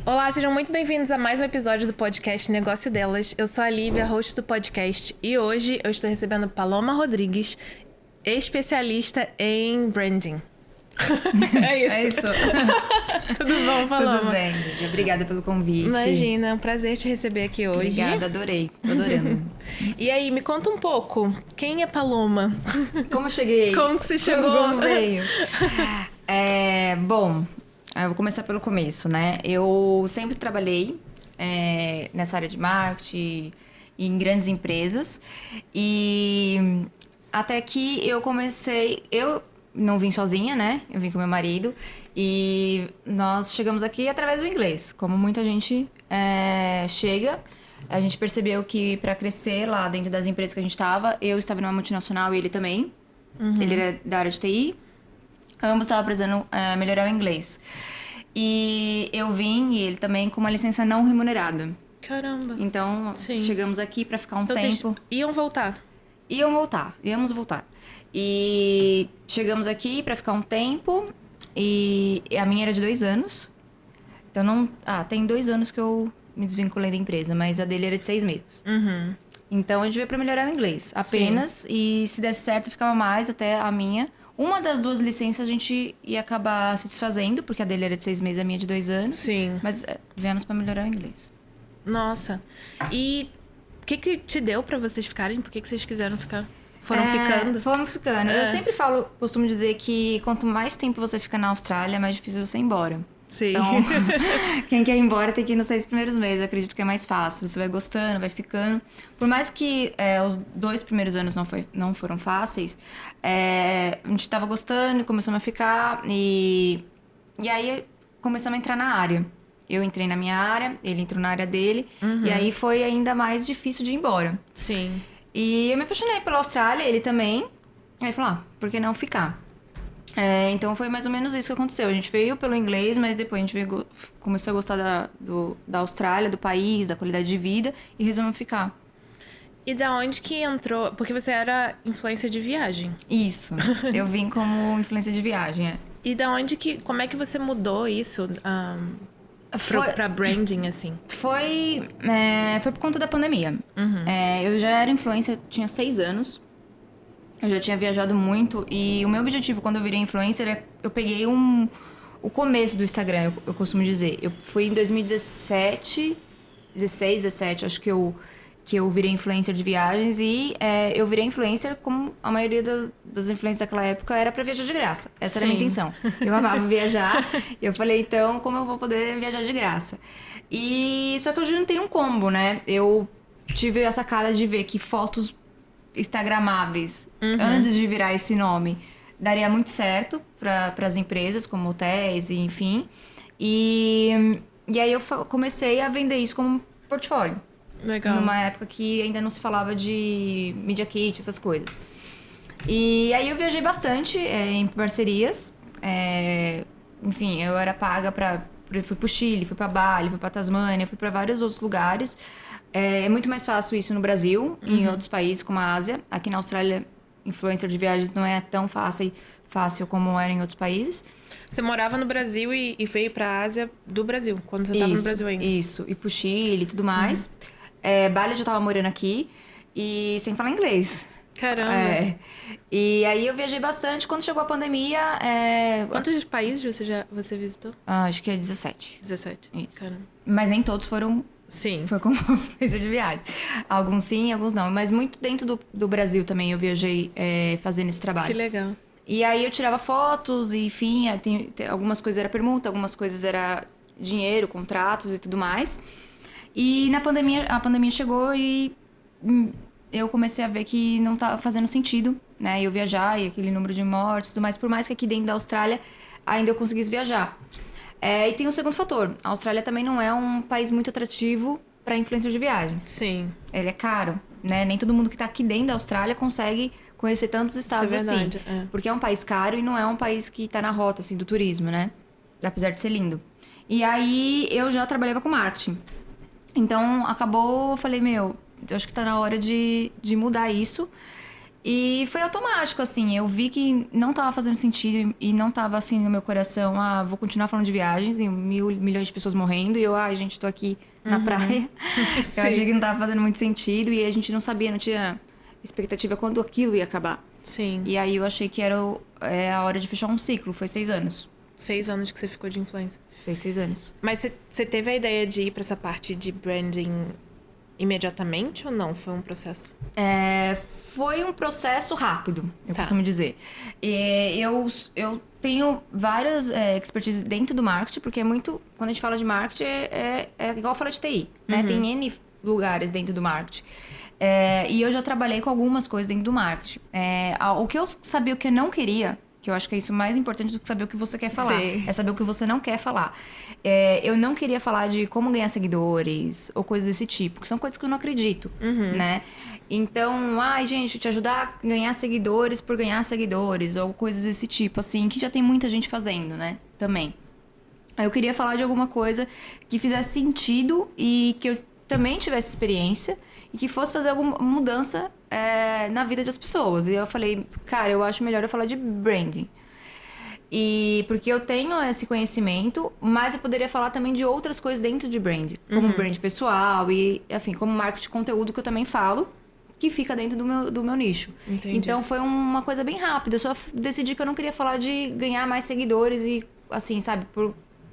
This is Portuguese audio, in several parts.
Olá, sejam muito bem-vindos a mais um episódio do podcast Negócio Delas. Eu sou a Lívia, host do podcast, e hoje eu estou recebendo Paloma Rodrigues, especialista em branding. É isso. É isso. Tudo bom, Paloma? Tudo bem, Lívia. Obrigada pelo convite. Imagina, é um prazer te receber aqui hoje. Obrigada, adorei. Tô adorando. E aí, me conta um pouco, quem é Paloma? Como eu cheguei? Como que você chegou? Como veio? Bom, eu vou começar pelo começo, né? Eu sempre trabalhei nessa área de marketing, em grandes empresas. E até que eu comecei... Eu não vim sozinha, né? Eu vim com meu marido. E nós chegamos aqui através do inglês. Como muita gente chega... A gente percebeu que para crescer lá dentro das empresas que a gente estava, eu estava numa multinacional e ele também. Uhum. Ele era da área de TI. Ambos estavam precisando melhorar o inglês. E eu vim, e ele também, com uma licença não remunerada. Caramba. Então, chegamos aqui para ficar um tempo. Vocês iam voltar? Íamos voltar. E chegamos aqui para ficar um tempo. E a minha era de 2 anos. Então, não... tem 2 anos que eu me desvinculei da empresa, mas a dele era de 6 meses. Uhum. Então, a gente veio para melhorar o inglês, apenas. Sim. E se desse certo, ficava mais até a minha. Uma das 2 licenças a gente ia acabar se desfazendo, porque a dele era de 6 meses, a minha de 2 anos. Sim. Mas viemos para melhorar o inglês. Nossa. E o que te deu para vocês ficarem? Por que vocês quiseram ficar? Foram ficando? Fomos ficando. Eu sempre costumo dizer que quanto mais tempo você fica na Austrália, mais difícil você ir embora. Sim. Então, quem quer ir embora tem que ir nos 6 primeiros meses. Eu acredito que é mais fácil. Você vai gostando, vai ficando. Por mais que os 2 primeiros anos não foram fáceis, a gente tava gostando e começamos a ficar. E aí começamos a entrar na área. Eu entrei na minha área, ele entrou na área dele. Uhum. E aí foi ainda mais difícil de ir embora. Sim. E eu me apaixonei pela Austrália, ele também. Aí falou, por que não ficar? Então foi mais ou menos isso que aconteceu. A gente veio pelo inglês, mas depois a gente começou a gostar da Austrália, do país, da qualidade de vida e resolvemos ficar. E da onde que entrou? Porque você era influencer de viagem. Isso, eu vim como influencer de viagem, E da onde como é que você mudou isso pra branding, assim? Foi por conta da pandemia. Uhum. Eu já era influencer, tinha 6 anos. Eu já tinha viajado muito e o meu objetivo quando eu virei influencer eu peguei o começo do Instagram, eu costumo dizer. Eu fui em 2017, 16, 17, acho que eu virei influencer de viagens e eu virei influencer como a maioria das influencers daquela época era pra viajar de graça. Essa era a minha intenção. Eu amava viajar, eu falei, então, como eu vou poder viajar de graça? Só que eu juntei um combo, né? Eu tive a sacada de ver que fotos instagramáveis, antes de virar esse nome, daria muito certo para as empresas, como hotéis e enfim. E aí eu comecei a vender isso como portfólio. Legal. Numa época que ainda não se falava de Media Kit, essas coisas. E aí eu viajei bastante em parcerias. Enfim, eu era paga fui pro Chile, fui pra Bali, fui pra Tasmânia, fui pra vários outros lugares. É muito mais fácil isso no Brasil, em outros países como a Ásia. Aqui na Austrália, influencer de viagens não é tão fácil como era em outros países. Você morava no Brasil e veio pra Ásia do Brasil, quando você estava no Brasil ainda. Isso, e pro Chile e tudo mais. Bali eu já tava morando aqui e sem falar inglês. Caramba! E aí eu viajei bastante. Quando chegou a pandemia... Quantos países você visitou? Acho que é 17. 17. Isso. Caramba. Mas nem todos foram... Sim. Foi como influencer de viagem. Alguns sim, alguns não. Mas muito dentro do Brasil também eu viajei fazendo esse trabalho. Que legal. E aí eu tirava fotos, e enfim, algumas coisas era permuta, algumas coisas era dinheiro, contratos e tudo mais. E a pandemia chegou e eu comecei a ver que não estava fazendo sentido, né? Eu viajar e aquele número de mortes e tudo mais. Por mais que aqui dentro da Austrália ainda eu conseguisse viajar. E tem um segundo fator. A Austrália também não é um país muito atrativo para influencer de viagens. Sim. Ele é caro, né? Nem todo mundo que está aqui dentro da Austrália consegue conhecer tantos estados assim. Porque é um país caro e não é um país que está na rota, assim, do turismo, né? Apesar de ser lindo. E aí, eu já trabalhava com marketing. Então, eu falei, eu acho que tá na hora de mudar isso. E foi automático, assim. Eu vi que não tava fazendo sentido e não tava, assim, no meu coração. Vou continuar falando de viagens e milhões de pessoas morrendo. E eu, gente, tô aqui na praia. Eu achei que não tava fazendo muito sentido. E a gente não sabia, não tinha expectativa quando aquilo ia acabar. Sim. E aí eu achei que era a hora de fechar um ciclo. Foi 6 anos. 6 anos que você ficou de influencer. Fez 6 anos. Mas você teve a ideia de ir pra essa parte de branding imediatamente ou não? Foi um processo? Foi um processo rápido, eu Tá. costumo dizer. Eu tenho várias expertise dentro do marketing, porque é muito... Quando a gente fala de marketing, é igual falar de TI, né? Tem N lugares dentro do marketing. E eu já trabalhei com algumas coisas dentro do marketing. O que eu sabia, o que eu não queria... Que eu acho que é isso mais importante do que saber o que você quer falar. Sim. É saber o que você não quer falar. Eu não queria falar de como ganhar seguidores ou coisas desse tipo, que são coisas que eu não acredito, né? Então, gente, te ajudar a ganhar seguidores por ganhar seguidores ou coisas desse tipo, assim, que já tem muita gente fazendo, né? Também. Aí eu queria falar de alguma coisa que fizesse sentido e que eu também tivesse experiência e que fosse fazer alguma mudança na vida das pessoas. E eu falei, cara, eu acho melhor eu falar de branding. E porque eu tenho esse conhecimento, mas eu poderia falar também de outras coisas dentro de brand, como brand pessoal e, enfim, como marketing de conteúdo que eu também falo, que fica dentro do meu nicho. Entendi. Então foi uma coisa bem rápida. Eu só decidi que eu não queria falar de ganhar mais seguidores e, assim, sabe,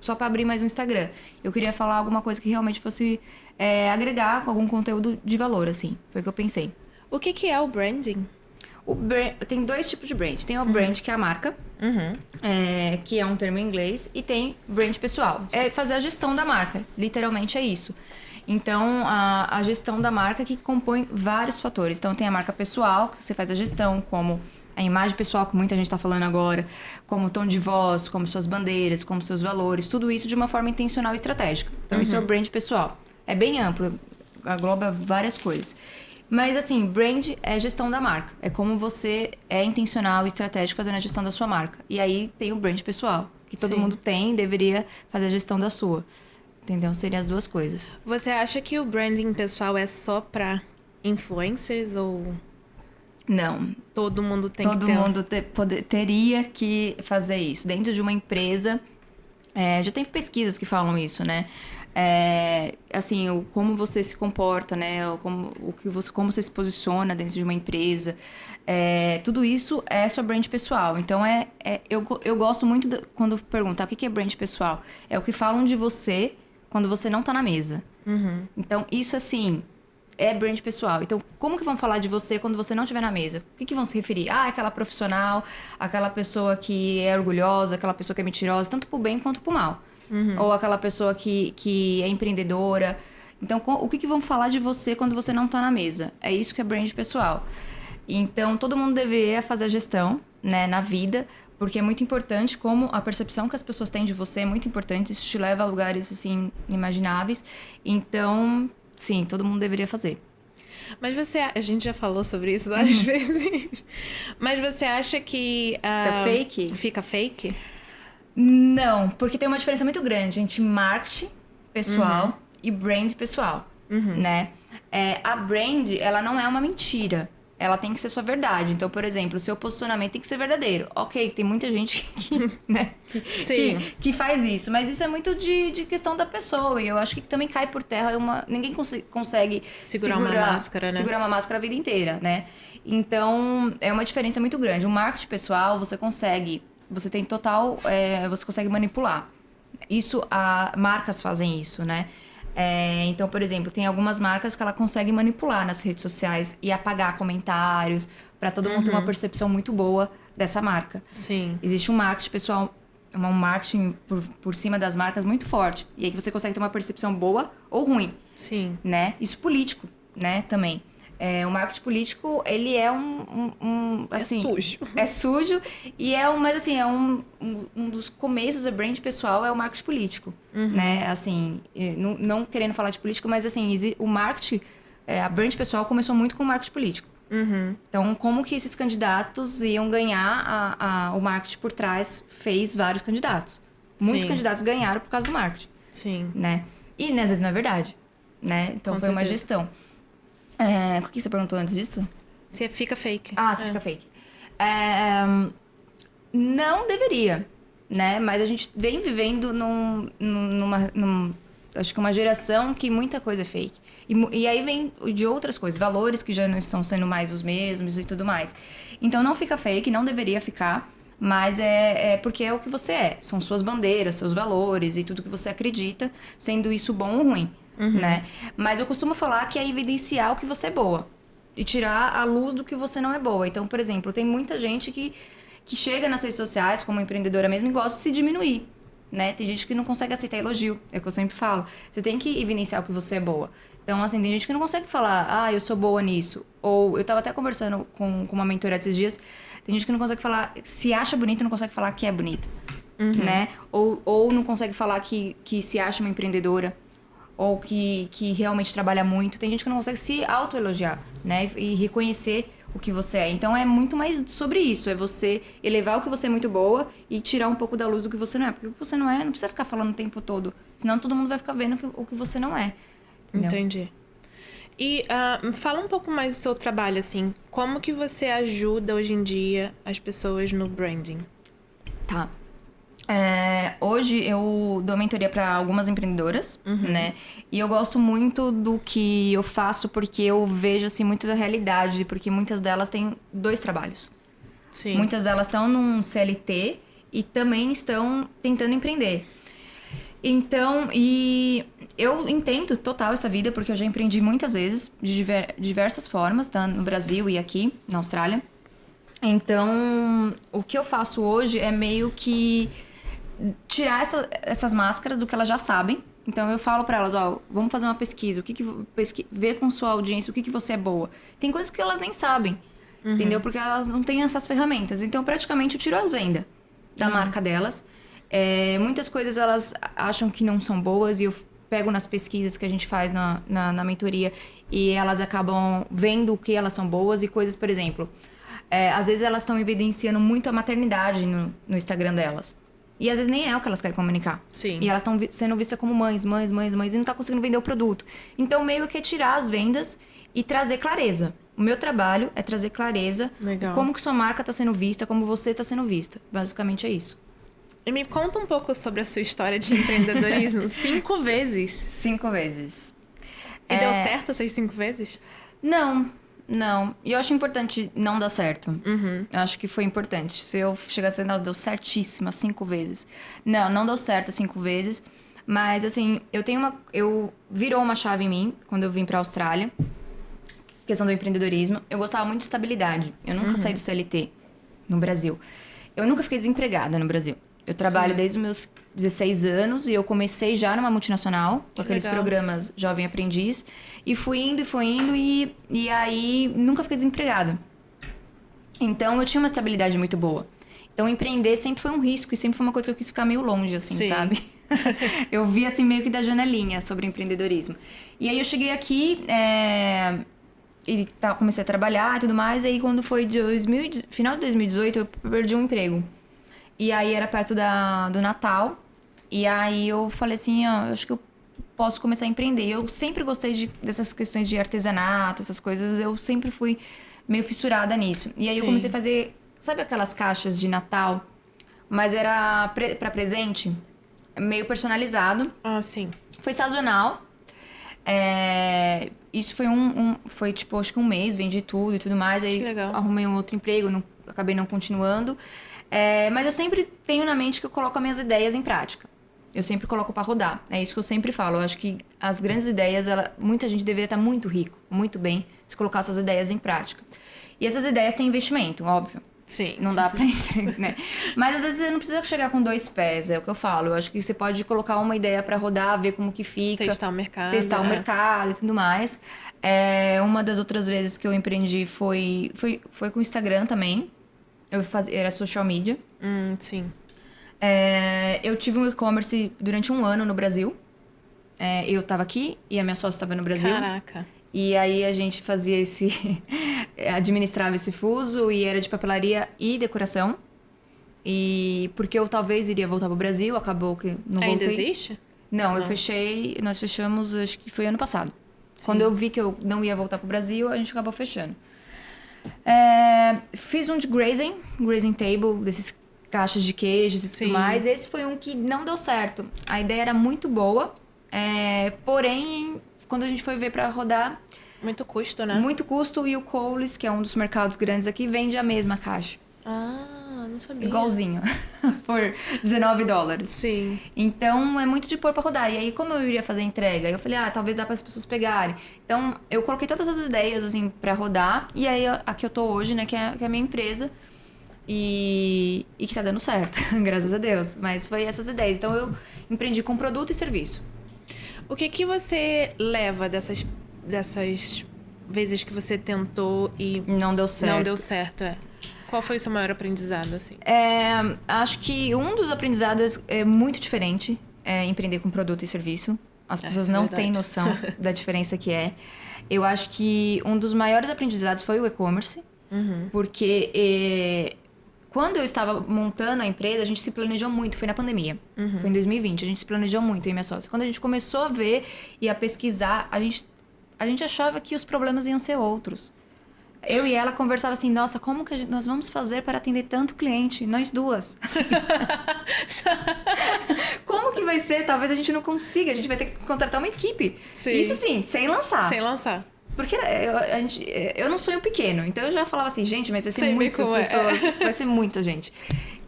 só pra abrir mais um Instagram. Eu queria falar alguma coisa que realmente fosse agregar com algum conteúdo de valor, assim. Foi o que eu pensei. O que é o branding? Tem 2 tipos de brand. Tem o brand, que é a marca, que é um termo em inglês, e tem brand pessoal. É fazer a gestão da marca. Literalmente é isso. Então, a gestão da marca que compõe vários fatores. Então, tem a marca pessoal, que você faz a gestão, como a imagem pessoal, que muita gente está falando agora, como o tom de voz, como suas bandeiras, como seus valores, tudo isso de uma forma intencional e estratégica. Então, isso é o brand pessoal. É bem amplo, engloba várias coisas. Mas, assim, brand é gestão da marca. É como você é intencional e estratégico fazendo a gestão da sua marca. E aí tem o brand pessoal, que todo mundo tem e deveria fazer a gestão da sua. Entendeu? Seriam as 2 coisas. Você acha que o branding pessoal é só pra influencers ou Não. todo mundo tem que ter? Todo mundo teria que fazer isso. Dentro de uma empresa, já tem pesquisas que falam isso, né? Assim, como você se comporta, né? Como você se posiciona dentro de uma empresa. Tudo isso é sua brand pessoal. Então, eu gosto muito quando perguntam o que é brand pessoal. É o que falam de você quando você não tá na mesa. Então, isso, assim, é brand pessoal. Então, como que vão falar de você quando você não estiver na mesa? O que vão se referir? Aquela profissional, aquela pessoa que é orgulhosa, aquela pessoa que é mentirosa, tanto pro bem quanto pro mal. Ou aquela pessoa que é empreendedora. Então, o que vão falar de você quando você não tá na mesa? É isso que é brand pessoal. Então, todo mundo deveria fazer a gestão, né, na vida, porque é muito importante, como a percepção que as pessoas têm de você é muito importante. Isso te leva a lugares, assim, inimagináveis. Então, sim, todo mundo deveria fazer. Mas a gente já falou sobre isso várias vezes. Mas você acha que... Fica fake? Fica fake? Não, porque tem uma diferença muito grande entre marketing pessoal e brand pessoal, né? A brand, ela não é uma mentira. Ela tem que ser sua verdade. Então, por exemplo, o seu posicionamento tem que ser verdadeiro. Ok, tem muita gente que, né, que faz isso. Mas isso é muito de questão da pessoa. E eu acho que também cai por terra. Ninguém consegue segurar uma máscara, né? Segurar uma máscara a vida inteira, né? Então, é uma diferença muito grande. O marketing pessoal, você tem total... você consegue manipular. Marcas fazem isso, né? Então, por exemplo, tem algumas marcas que ela consegue manipular nas redes sociais e apagar comentários para todo mundo ter uma percepção muito boa dessa marca. Sim. Existe um marketing pessoal, um marketing por cima das marcas muito forte. E aí que você consegue ter uma percepção boa ou ruim. Sim. Né? Isso político, né? Também. O marketing político, ele é assim, sujo. É sujo e mas assim, um dos começos da brand pessoal é o marketing político, né? Assim, não querendo falar de política, mas assim, o marketing, a brand pessoal começou muito com o marketing político. Então, como que esses candidatos iam ganhar o marketing por trás fez vários candidatos. Muitos candidatos ganharam por causa do marketing. Sim. Né? E às vezes não é verdade, né? Então, foi uma gestão. O que você perguntou antes disso? Se fica fake. Se fica fake. Não deveria, né? Mas a gente vem vivendo acho que uma geração que muita coisa é fake. E aí vem de outras coisas, valores que já não estão sendo mais os mesmos e tudo mais. Então não fica fake, não deveria ficar, mas é porque é o que você é. São suas bandeiras, seus valores e tudo que você acredita, sendo isso bom ou ruim, né? Mas eu costumo falar que é evidenciar o que você é boa e tirar a luz do que você não é boa. Então, por exemplo, tem muita gente que chega nas redes sociais, como empreendedora mesmo, e gosta de se diminuir, né? Tem gente que não consegue aceitar elogio, é o que eu sempre falo. Você tem que evidenciar o que você é boa. Então, assim, tem gente que não consegue falar, eu sou boa nisso. Ou, eu tava até conversando com uma mentora esses dias, tem gente que não consegue falar, se acha bonita, não consegue falar que é bonita, né? Ou não consegue falar que se acha uma empreendedora, ou que realmente trabalha muito. Tem gente que não consegue se autoelogiar, né? E reconhecer o que você é. Então, é muito mais sobre isso. É você elevar o que você é muito boa e tirar um pouco da luz do que você não é. Porque o que você não é, não precisa ficar falando o tempo todo. Senão, todo mundo vai ficar vendo o que você não é. Entendeu? Entendi. E fala um pouco mais do seu trabalho, assim. Como que você ajuda, hoje em dia, as pessoas no branding? Tá. Hoje eu dou mentoria para algumas empreendedoras, né? E eu gosto muito do que eu faço porque eu vejo, assim, muito da realidade. Porque muitas delas têm 2 trabalhos. Sim. Muitas delas estão num CLT e também estão tentando empreender. Então, e eu entendo total essa vida porque eu já empreendi muitas vezes, de diversas formas, tá? No Brasil e aqui, na Austrália. Então, o que eu faço hoje é meio que tirar essas máscaras do que elas já sabem. Então, eu falo pra elas, vamos fazer uma pesquisa. Ver com sua audiência o que você é boa. Tem coisas que elas nem sabem, entendeu? Porque elas não têm essas ferramentas. Então, praticamente, eu tiro a venda da marca delas. Muitas coisas elas acham que não são boas e eu pego nas pesquisas que a gente faz na mentoria e elas acabam vendo o que elas são boas e coisas, por exemplo... às vezes elas estão evidenciando muito a maternidade no Instagram delas. E às vezes nem é o que elas querem comunicar. Sim. E elas estão sendo vistas como mães e não tá conseguindo vender o produto. Então meio que é tirar as vendas e trazer clareza. O meu trabalho é trazer clareza. Legal. Como que sua marca tá sendo vista, como você tá sendo vista. Basicamente é isso. E me conta um pouco sobre a sua história de empreendedorismo. 5 vezes. 5 vezes. E deu certo essas 5 vezes? Não. E eu acho importante não dar certo. Eu acho que foi importante. Se eu chegasse a dizer, nossa, deu certíssimo 5 vezes. Não deu certo 5 vezes. Mas, assim, virou uma chave em mim quando eu vim pra Austrália. Questão do empreendedorismo. Eu gostava muito de estabilidade. Eu nunca saí do CLT no Brasil. Eu nunca fiquei desempregada no Brasil. Eu trabalho desde os meus 16 anos e eu comecei já numa multinacional, com aqueles programas Jovem Aprendiz. E fui indo e aí nunca fiquei desempregada. Então eu tinha uma estabilidade muito boa. Então empreender sempre foi um risco e sempre foi uma coisa que eu quis ficar meio longe, assim, sabe? Eu vi assim meio que da janelinha sobre empreendedorismo. E aí eu cheguei aqui e comecei a trabalhar e tudo mais. E aí quando foi final de 2018 eu perdi um emprego. E aí era perto do Natal. E aí eu falei assim, eu acho que eu posso começar a empreender. Eu sempre gostei dessas questões de artesanato, essas coisas. Eu sempre fui meio fissurada nisso. E aí eu comecei a fazer, sabe aquelas caixas de Natal? Mas era pra presente, meio personalizado. Ah, sim. Foi sazonal. Isso foi foi tipo, acho que 1 mês, vendi tudo e tudo mais. Aí arrumei um outro emprego, acabei não continuando. Mas eu sempre tenho na mente que eu coloco as minhas ideias em prática. Eu sempre coloco pra rodar. É isso que eu sempre falo. Eu acho que as grandes ideias, muita gente deveria estar muito rico, muito bem, se colocar essas ideias em prática. E essas ideias têm investimento, óbvio. Sim. Não dá pra ir, né? Mas às vezes você não precisa chegar com 2 pés, é o que eu falo. Eu acho que você pode colocar uma ideia pra rodar, ver como que fica. Testar o mercado. Testar o mercado e tudo mais. Uma das outras vezes que eu empreendi foi com o Instagram também. Era social media. Sim. Eu tive um e-commerce durante 1 ano no Brasil. Eu tava aqui e a minha sócia estava no Brasil. Caraca. E aí a gente fazia administrava esse fuso e era de papelaria e decoração. E porque eu talvez iria voltar pro Brasil, acabou que não voltei. Ainda existe? Não, nós fechamos, acho que foi ano passado. Sim. Quando eu vi que eu não ia voltar pro Brasil, a gente acabou fechando. Fiz um de grazing table, desses caixas de queijos e tudo mais. Esse foi um que não deu certo. A ideia era muito boa, porém, quando a gente foi ver pra rodar... Muito custo, né? Muito custo, e o Coles, que é um dos mercados grandes aqui, vende a mesma caixa. Ah, não sabia. Igualzinho. Por $19. Sim. Então, é muito de pôr pra rodar. E aí, como eu iria fazer a entrega? Eu falei, talvez dá para as pessoas pegarem. Então, eu coloquei todas as ideias, assim, pra rodar. E aí, aqui eu tô hoje, né, que é a minha empresa. E que tá dando certo, graças a Deus. Mas foi essas ideias. Então, eu empreendi com produto e serviço. O que você leva dessas vezes que você tentou e... Não deu certo. Não deu certo, Qual foi o seu maior aprendizado, assim? Acho que um dos aprendizados é muito diferente, empreender com produto e serviço. As pessoas não têm noção da diferença que é. Eu acho que um dos maiores aprendizados foi o e-commerce. Porque quando eu estava montando a empresa, a gente se planejou muito. Foi na pandemia. Foi em 2020. A gente se planejou muito, eu e minha sócia. Quando a gente começou a ver e a pesquisar, a gente achava que os problemas iam ser outros. Eu e ela conversava assim, nossa, como que nós vamos fazer para atender tanto cliente? Nós duas. Como que vai ser? Talvez a gente não consiga, a gente vai ter que contratar uma equipe. Sim. Isso sim, sem lançar. Sem lançar. Porque eu não sonho pequeno, então eu já falava assim, gente, mas vai ser muitas pessoas, vai ser muita gente.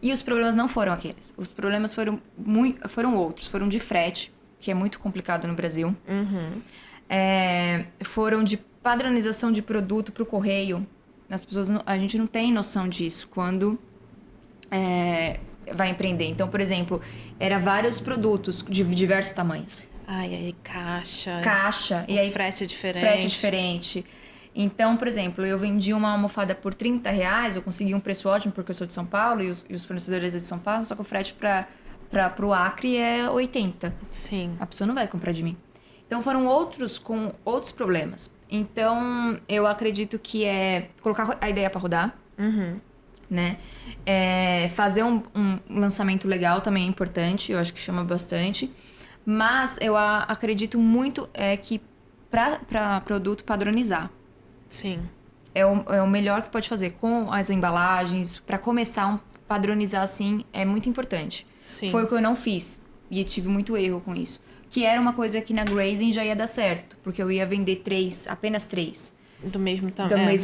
E os problemas não foram aqueles. Os problemas foram outros. Foram de frete, que é muito complicado no Brasil. Foram de padronização de produto para o correio. As pessoas a gente não tem noção disso quando vai empreender. Então, por exemplo, era vários produtos de diversos tamanhos. Aí caixa. E aí frete é diferente. Frete diferente. Então, por exemplo, eu vendi uma almofada por R$30, eu consegui um preço ótimo porque eu sou de São Paulo e os fornecedores de São Paulo, só que o frete para o Acre é 80. Sim. A pessoa não vai comprar de mim. Então, foram outros com outros problemas. Então, eu acredito que colocar a ideia para rodar, né? Fazer um lançamento legal também é importante, eu acho que chama bastante. Mas eu acredito muito que para produto padronizar. Sim. É o melhor que pode fazer com as embalagens. Para começar padronizar assim é muito importante. Sim. Foi o que eu não fiz e eu tive muito erro com isso. Que era uma coisa que na Grazing já ia dar certo, porque eu ia vender apenas 3. Do mesmo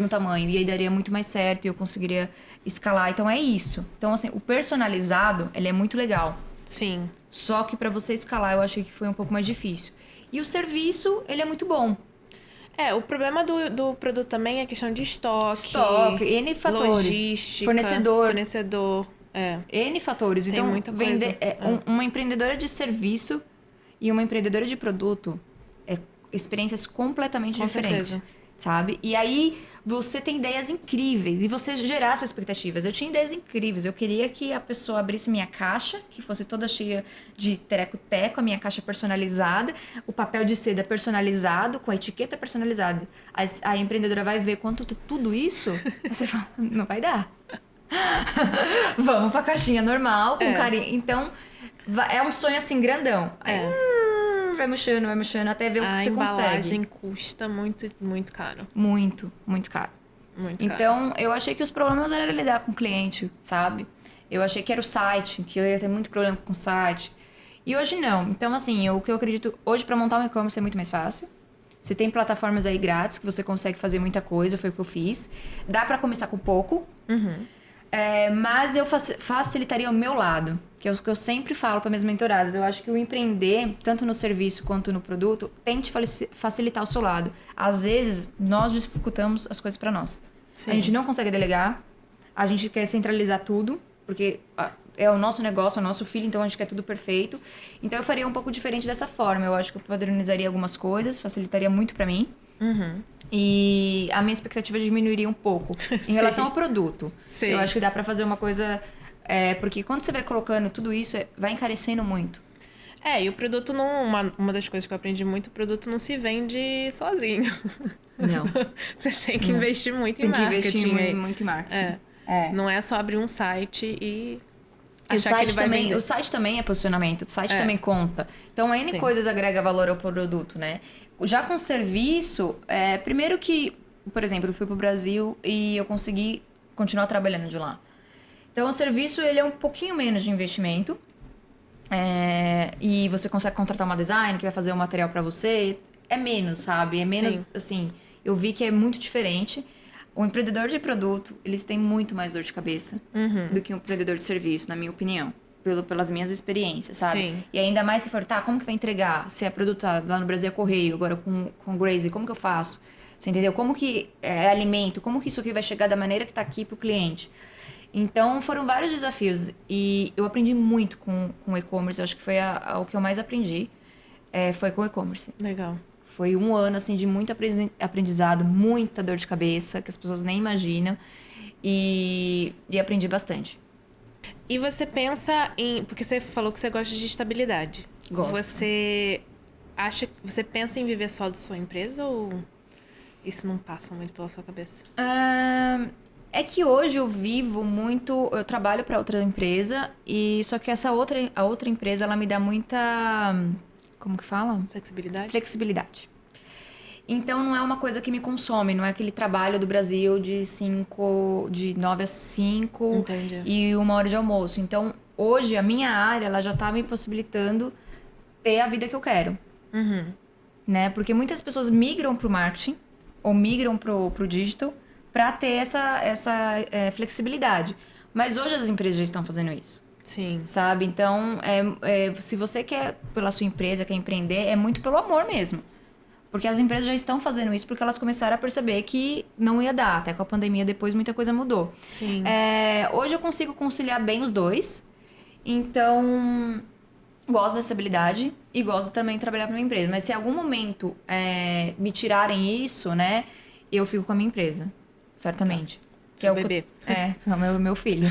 tamanho. E aí daria muito mais certo e eu conseguiria escalar. Então é isso. Então, assim, o personalizado, ele é muito legal. Sim. Só que para você escalar, eu achei que foi um pouco mais difícil. E o serviço, ele é muito bom. O problema do produto também é a questão de estoque. N fatores. Logística. Fornecedor. N fatores. Tem então, muita coisa. Uma empreendedora de serviço e uma empreendedora de produto experiências completamente diferentes. Certeza. Sabe? E aí, você tem ideias incríveis e você gerar suas expectativas. Eu tinha ideias incríveis. Eu queria que a pessoa abrisse minha caixa, que fosse toda cheia de teco-teco, a minha caixa personalizada, o papel de seda personalizado, com a etiqueta personalizada. A empreendedora vai ver quanto tudo isso, aí você fala, não vai dar. Vamos pra caixinha normal, com carinho. Então, é um sonho assim, grandão. Aí, vai mexendo, até ver o que você consegue. A embalagem custa muito, muito caro. Muito, muito caro. Muito então, eu achei que os problemas eram lidar com o cliente, sabe? Eu achei que era o site, que eu ia ter muito problema com o site. E hoje não. Então, assim, o que eu acredito... Hoje, para montar um e-commerce é muito mais fácil. Você tem plataformas aí grátis que você consegue fazer muita coisa, foi o que eu fiz. Dá para começar com pouco. Mas eu facilitaria o meu lado, que é o que eu sempre falo para minhas mentoradas. Eu acho que o empreender, tanto no serviço quanto no produto, tente facilitar o seu lado. Às vezes, nós dificultamos as coisas para nós. Sim. A gente não consegue delegar, a gente quer centralizar tudo, porque é o nosso negócio, é o nosso filho, então a gente quer tudo perfeito. Então eu faria um pouco diferente dessa forma. Eu acho que eu padronizaria algumas coisas, facilitaria muito para mim. E a minha expectativa diminuiria um pouco em relação ao produto. Sim. Eu acho que dá pra fazer uma coisa... porque quando você vai colocando tudo isso, vai encarecendo muito. E o produto não... Uma das coisas que eu aprendi muito, o produto não se vende sozinho. Não. Você tem que investir muito em marketing. Tem que investir muito em marketing. Não é só abrir um site e... achar que ele vai vender. O site também é posicionamento, o site também conta. Então, N coisas agrega valor ao produto, né? Já com serviço, primeiro que por exemplo, eu fui pro Brasil e eu consegui continuar trabalhando de lá. Então, o serviço, ele é um pouquinho menos de investimento. E você consegue contratar uma designer que vai fazer o material pra você. É menos, sabe? É menos, Sim. assim... Eu vi que é muito diferente. O empreendedor de produto, eles têm muito mais dor de cabeça do que um empreendedor de serviço, na minha opinião. Pelas minhas experiências, sabe? Sim. E ainda mais se for, como que vai entregar? Se é produto lá no Brasil é correio, agora com Graze, como que eu faço? Você entendeu? Como que é alimento? Como que isso aqui vai chegar da maneira que tá aqui pro cliente? Então, foram vários desafios. E eu aprendi muito com o e-commerce. Eu acho que foi o que eu mais aprendi. Foi com o e-commerce. Legal. Foi um ano, assim, de muito aprendizado, muita dor de cabeça, que as pessoas nem imaginam. E aprendi bastante. E você pensa em... Porque você falou que você gosta de estabilidade. Gosto. Você pensa em viver só de sua empresa ou isso não passa muito pela sua cabeça? É que hoje eu vivo muito... Eu trabalho para outra empresa, só que a outra empresa, ela me dá muita... Como que fala? Flexibilidade? Flexibilidade. Então, não é uma coisa que me consome. Não é aquele trabalho do Brasil de 9 às 5 Entendi. e 1 hora de almoço. Então, hoje, a minha área, ela já tá me possibilitando ter a vida que eu quero. Né? Porque muitas pessoas migram pro marketing ou migram pro digital para ter essa flexibilidade. Mas hoje as empresas já estão fazendo isso. Sim. Sabe? Então, se você quer pela sua empresa, quer empreender, é muito pelo amor mesmo. Porque as empresas já estão fazendo isso porque elas começaram a perceber que não ia dar. Até com a pandemia depois muita coisa mudou. Sim. Hoje eu consigo conciliar bem os dois. Então, gosto da estabilidade e gosto também de trabalhar para minha empresa. Mas se em algum momento me tirarem isso, né? Eu fico com a minha empresa. Certamente. Seu bebê. É o meu filho.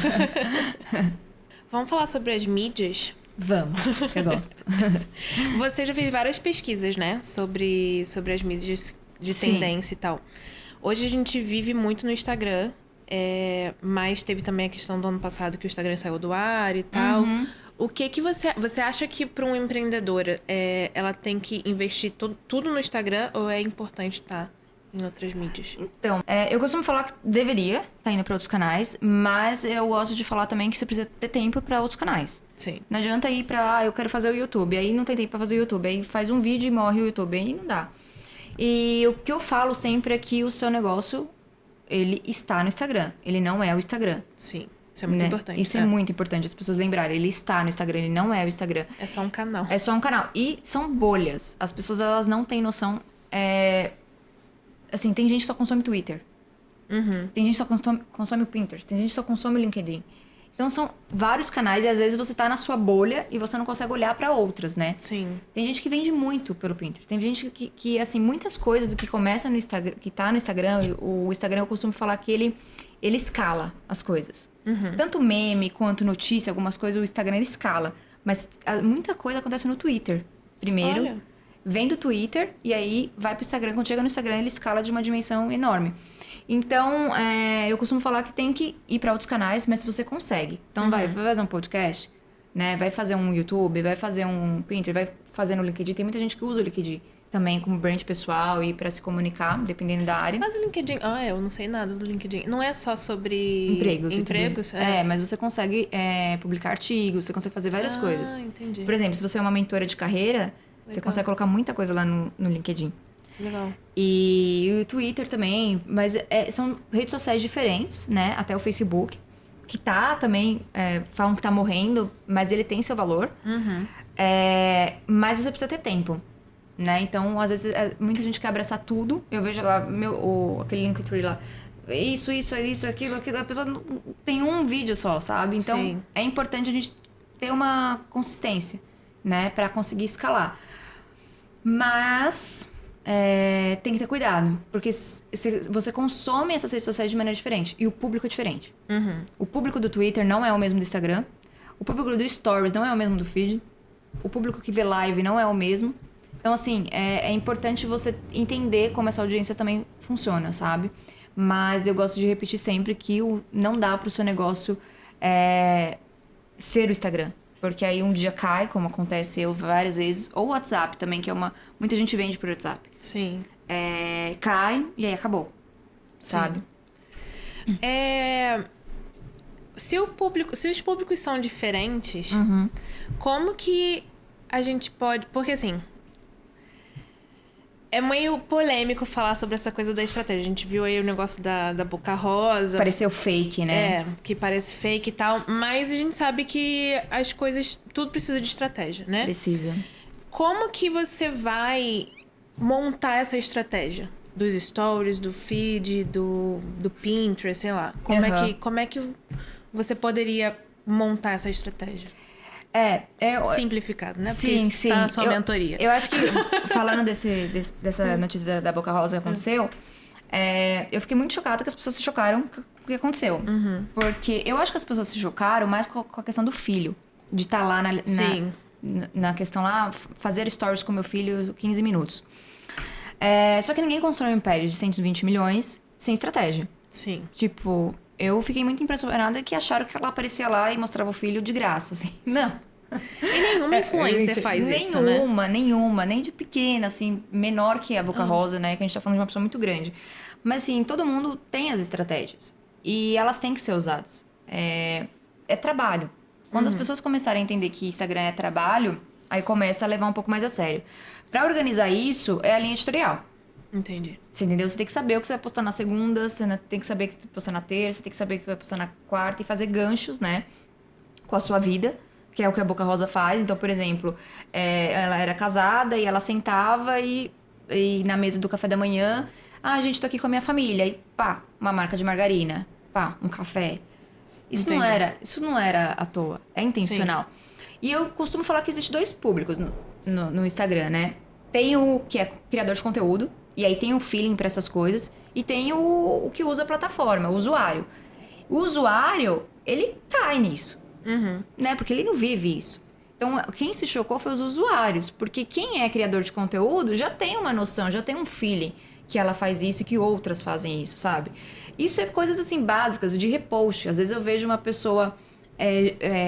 Vamos falar sobre as mídias? Vamos, eu gosto. Você já fez várias pesquisas, né? Sobre as mídias de tendência e tal. Hoje a gente vive muito no Instagram, mas teve também a questão do ano passado que o Instagram saiu do ar e tal. O que você acha que para uma empreendedora ela tem que investir tudo no Instagram ou é importante estar em outras mídias? Então, eu costumo falar que deveria estar indo para outros canais, mas eu gosto de falar também que você precisa ter tempo para outros canais. Sim. Não adianta ir pra, eu quero fazer o YouTube, aí não tem tempo pra fazer o YouTube, aí faz um vídeo e morre o YouTube, aí não dá. E o que eu falo sempre é que o seu negócio, ele está no Instagram, ele não é o Instagram. Sim, isso é muito importante. Isso é muito importante, as pessoas lembrarem, ele está no Instagram, ele não é o Instagram. É só um canal. É só um canal. E são bolhas, as pessoas elas não têm noção, assim, tem gente que só consome Twitter, tem gente que só consome o Pinterest, tem gente que só consome o LinkedIn. Então, são vários canais e às vezes você tá na sua bolha e você não consegue olhar pra outras, né? Sim. Tem gente que vende muito pelo Pinterest. Tem gente que assim, muitas coisas do que começa no Instagram, que tá no Instagram, o Instagram eu costumo falar que ele escala as coisas. Tanto meme quanto notícia, algumas coisas, o Instagram ele escala. Mas muita coisa acontece no Twitter. Primeiro, Olha. vem do Twitter e aí vai pro Instagram. Quando chega no Instagram, ele escala de uma dimensão enorme. Então, eu costumo falar que tem que ir para outros canais, mas se você consegue. Então, vai fazer um podcast, né? Vai fazer um YouTube, vai fazer um Pinterest, vai fazer no LinkedIn. Tem muita gente que usa o LinkedIn também como brand pessoal e para se comunicar, dependendo da área. Mas o LinkedIn... eu não sei nada do LinkedIn. Não é só sobre... Empregos. Empregos? Mas você consegue publicar artigos, você consegue fazer várias coisas. Entendi. Por exemplo, se você é uma mentora de carreira, você consegue colocar muita coisa lá no LinkedIn. Legal. E o Twitter também, mas são redes sociais diferentes, né? Até o Facebook, que tá também, falam que tá morrendo, mas ele tem seu valor. Mas você precisa ter tempo, né? Então, às vezes, muita gente quer abraçar tudo. Eu vejo lá, aquele Linktree lá, isso, aquilo. A pessoa não tem um vídeo só, sabe? Então, Sim. é importante a gente ter uma consistência, né? Pra conseguir escalar. Mas... tem que ter cuidado, porque você consome essas redes sociais de maneira diferente e o público é diferente. O público do Twitter não é o mesmo do Instagram, o público do Stories não é o mesmo do feed, o público que vê live não é o mesmo. Então, assim, é importante você entender como essa audiência também funciona, sabe? Mas eu gosto de repetir sempre que não dá pro seu negócio ser o Instagram. Porque aí um dia cai, como aconteceu várias vezes. Ou o WhatsApp também, que muita gente vende por WhatsApp. Sim. Cai e aí acabou. sabe? Se os públicos são diferentes, como que a gente pode... Porque, assim, é meio polêmico falar sobre essa coisa da estratégia. A gente viu aí o negócio da Boca Rosa. Pareceu fake, né? Que parece fake e tal. Mas a gente sabe que as coisas... Tudo precisa de estratégia, né? Precisa. Como que você vai montar essa estratégia? Dos stories, do feed, do Pinterest, sei lá. Como é que você poderia montar essa estratégia? Simplificado, né? Porque sim. Tá na sua mentoria. Eu acho que, falando dessa notícia da Boca Rosa que aconteceu, eu fiquei muito chocada que as pessoas se chocaram com o que aconteceu. Porque eu acho que as pessoas se chocaram mais com a questão do filho. De estar lá na questão lá, fazer stories com meu filho 15 minutos. Só que ninguém constrói um império de 120 milhões sem estratégia. Sim. Tipo, eu fiquei muito impressionada que acharam que ela aparecia lá e mostrava o filho de graça, assim. Não. E nenhuma influencer faz isso, né? Nenhuma. Nem de pequena, assim, menor que a Boca Rosa, né? Que a gente tá falando de uma pessoa muito grande. Mas, assim, todo mundo tem as estratégias. E elas têm que ser usadas. É trabalho. Quando as pessoas começarem a entender que Instagram é trabalho, aí começa a levar um pouco mais a sério. Pra organizar isso, é a linha editorial. Entendi. Você entendeu? Você tem que saber o que você vai postar na segunda, você tem que saber o que você vai postar na terça, você tem que saber o que vai postar na quarta e fazer ganchos, né? Com a sua vida, que é o que a Boca Rosa faz. Então, por exemplo, ela era casada e ela sentava e na mesa do café da manhã, gente, tô aqui com a minha família. E pá, uma marca de margarina. Pá, um café. Isso não era à toa. É intencional. Sim. E eu costumo falar que existe dois públicos no Instagram, né? Tem o que é criador de conteúdo, e aí tem o feeling para essas coisas, e tem o que usa a plataforma, o usuário. O usuário, ele cai nisso, né? Porque ele não vive isso. Então, quem se chocou foi os usuários, porque quem é criador de conteúdo já tem uma noção, já tem um feeling que ela faz isso e que outras fazem isso, sabe? Isso é coisas, assim, básicas, de repost. Às vezes eu vejo uma pessoa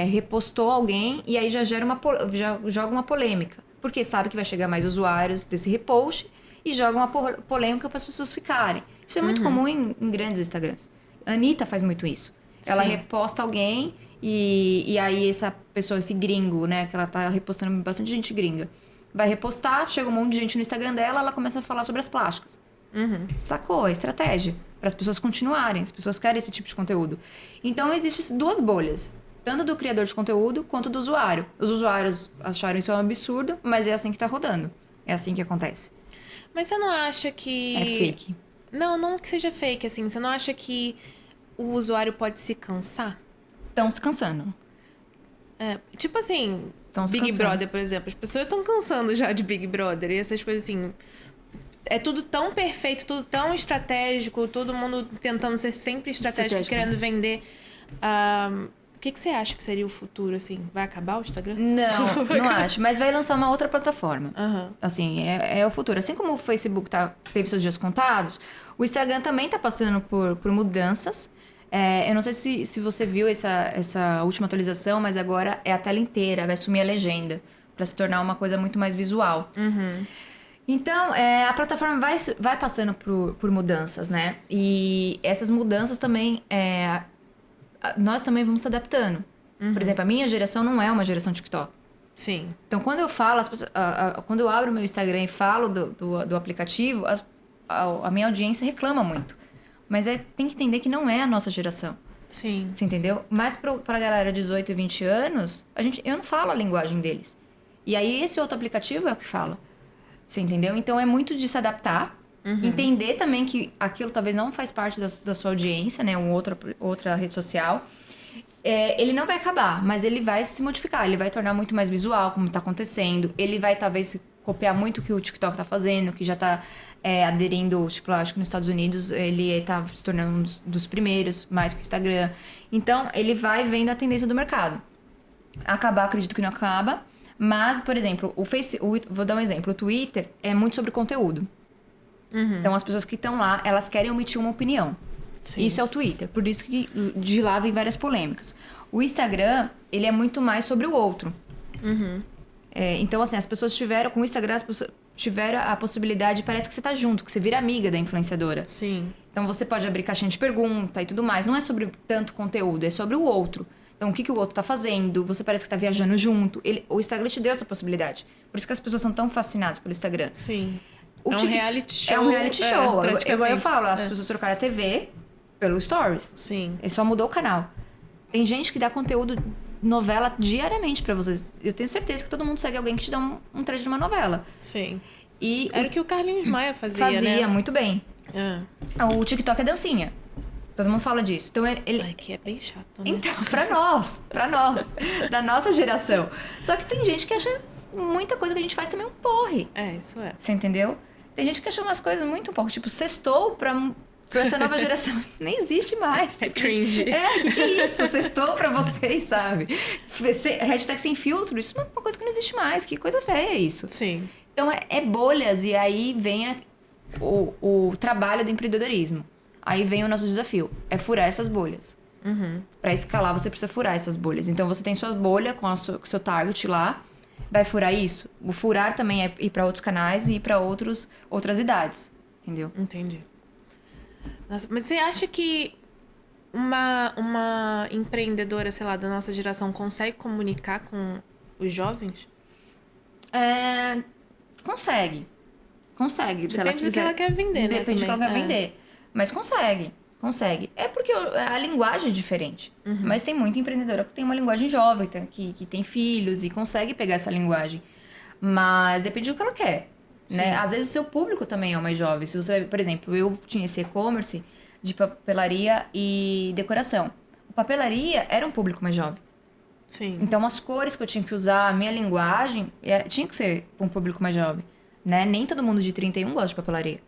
repostou alguém e aí já joga uma polêmica. Porque sabe que vai chegar mais usuários desse repost e joga uma polêmica para as pessoas ficarem. Isso é muito comum em grandes Instagrams. A Anitta faz muito isso. Ela reposta alguém e aí essa pessoa, esse gringo, né? Que ela tá repostando bastante gente gringa. Vai repostar, chega um monte de gente no Instagram dela, ela começa a falar sobre as plásticas. Sacou? A estratégia. Para as pessoas continuarem. As pessoas querem esse tipo de conteúdo. Então, existem duas bolhas. Tanto do criador de conteúdo, quanto do usuário. Os usuários acharam isso um absurdo, mas é assim que tá rodando. É assim que acontece. Mas você não acha que... É fake. Não que seja fake, assim. Você não acha que o usuário pode se cansar? Estão se cansando. Tipo assim, Big cansando. Brother, por exemplo. As pessoas estão cansando já de Big Brother. E essas coisas assim... É tudo tão perfeito, tudo tão estratégico. Todo mundo tentando ser sempre estratégico. Querendo vender... O que você acha que seria o futuro, assim? Vai acabar o Instagram? Não acho. Mas vai lançar uma outra plataforma. Assim, é o futuro. Assim como o Facebook teve seus dias contados, o Instagram também tá passando por mudanças. Eu não sei se você viu essa última atualização, mas agora é a tela inteira. Vai sumir a legenda. Pra se tornar uma coisa muito mais visual. Então, a plataforma vai passando por mudanças, né? E essas mudanças também... nós também vamos se adaptando. Por exemplo, a minha geração não é uma geração TikTok. Sim. Então, quando eu falo, quando eu abro o meu Instagram e falo do aplicativo, a minha audiência reclama muito. Mas tem que entender que não é a nossa geração. Sim. Você entendeu? Mas pra galera de 18 e 20 anos, eu não falo a linguagem deles. E aí, esse outro aplicativo é o que fala. Você entendeu? Então, é muito de se adaptar. Entender também que aquilo talvez não faz parte da sua audiência, né? Outra rede social. Ele não vai acabar, mas ele vai se modificar. Ele vai tornar muito mais visual, como tá acontecendo. Ele vai, talvez, copiar muito o que o TikTok tá fazendo, que já tá aderindo... Tipo, acho que nos Estados Unidos ele tá se tornando um dos primeiros, mais que o Instagram. Então, ele vai vendo a tendência do mercado. Acabar, acredito que não acaba. Mas, por exemplo, vou dar um exemplo. O Twitter é muito sobre conteúdo. Então, as pessoas que estão lá, elas querem emitir uma opinião. Sim. Isso é o Twitter. Por isso que de lá vem várias polêmicas. O Instagram, ele é muito mais sobre o outro. Então, assim, as pessoas tiveram... Com o Instagram, as pessoas tiveram a possibilidade... Parece que você tá junto, que você vira amiga da influenciadora. Sim. Então você pode abrir caixinha de pergunta e tudo mais. Não é sobre tanto conteúdo, é sobre o outro. Então, o que o outro tá fazendo? Você parece que tá viajando junto. O Instagram te deu essa possibilidade. Por isso que as pessoas são tão fascinadas pelo Instagram. Sim. É um reality show. É um reality show. Agora eu falo, as É. pessoas trocaram a TV pelo Stories. Sim. Ele só mudou o canal. Tem gente que dá conteúdo, novela, diariamente pra vocês. Eu tenho certeza que todo mundo segue alguém que te dá um trecho de uma novela. Sim. E Era o que o Carlinhos Maia fazia, né? muito bem. O TikTok é dancinha. Todo mundo fala disso. Então, ele... Ai, que é bem chato, né? Então, pra nós, da nossa geração. Só que tem gente que acha muita coisa que a gente faz também um porre. É, isso é. Você entendeu? Tem gente que acha umas coisas muito um porre. Tipo, sextou pra essa nova geração. Nem existe mais. É cringe. Que é isso? Sextou pra vocês, sabe? Hashtag sem filtro. Isso é uma coisa que não existe mais. Que coisa feia é isso. Sim. Então, é bolhas. E aí vem o trabalho do empreendedorismo. Aí vem o nosso desafio, é furar essas bolhas. Pra escalar, você precisa furar essas bolhas. Então, você tem sua bolha com o seu target lá, vai furar isso. O furar também é ir pra outros canais e ir pra outras idades, entendeu? Entendi. Nossa, mas você acha que uma empreendedora, sei lá, da nossa geração consegue comunicar com os jovens? Consegue. Se ela Depende do que quiser. ela quer vender, né? Depende do que ela também. quer vender. Mas consegue. É porque a linguagem é diferente. Mas tem muita empreendedora que tem uma linguagem jovem, que tem filhos e consegue pegar essa linguagem. Mas depende do que ela quer. Né? Às vezes seu público também é mais jovem. Se você, por exemplo, eu tinha esse e-commerce de papelaria e decoração. O papelaria era um público mais jovem. Sim. Então as cores que eu tinha que usar, a minha linguagem, tinha que ser para um público mais jovem. Né? Nem todo mundo de 31 gosta de papelaria.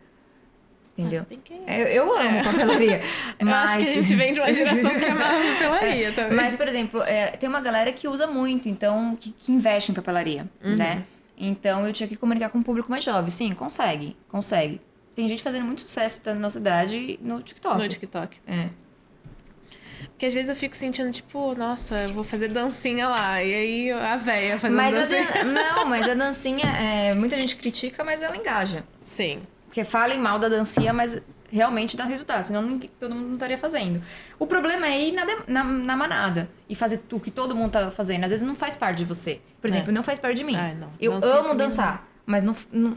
Entendeu? Eu amo papelaria. Mas... Eu acho que a gente vem de uma geração que ama papelaria também. Mas, por exemplo, tem uma galera que usa muito, então, que investe em papelaria, né? Então, eu tinha que comunicar com um público mais jovem. Sim, consegue. Tem gente fazendo muito sucesso da nossa idade no TikTok. No TikTok. É. Porque às vezes eu fico sentindo, tipo, nossa, eu vou fazer dancinha lá. E aí a véia fazendo dancinha. Mas a dancinha, muita gente critica, mas ela engaja. Sim. Porque falem mal da dancinha, mas realmente dá resultado. Senão todo mundo não estaria fazendo. O problema é ir na manada. E fazer o que todo mundo tá fazendo. Às vezes não faz parte de você. Por exemplo, não faz parte de mim. Ai, não. Eu Dancinha amo dançar, mas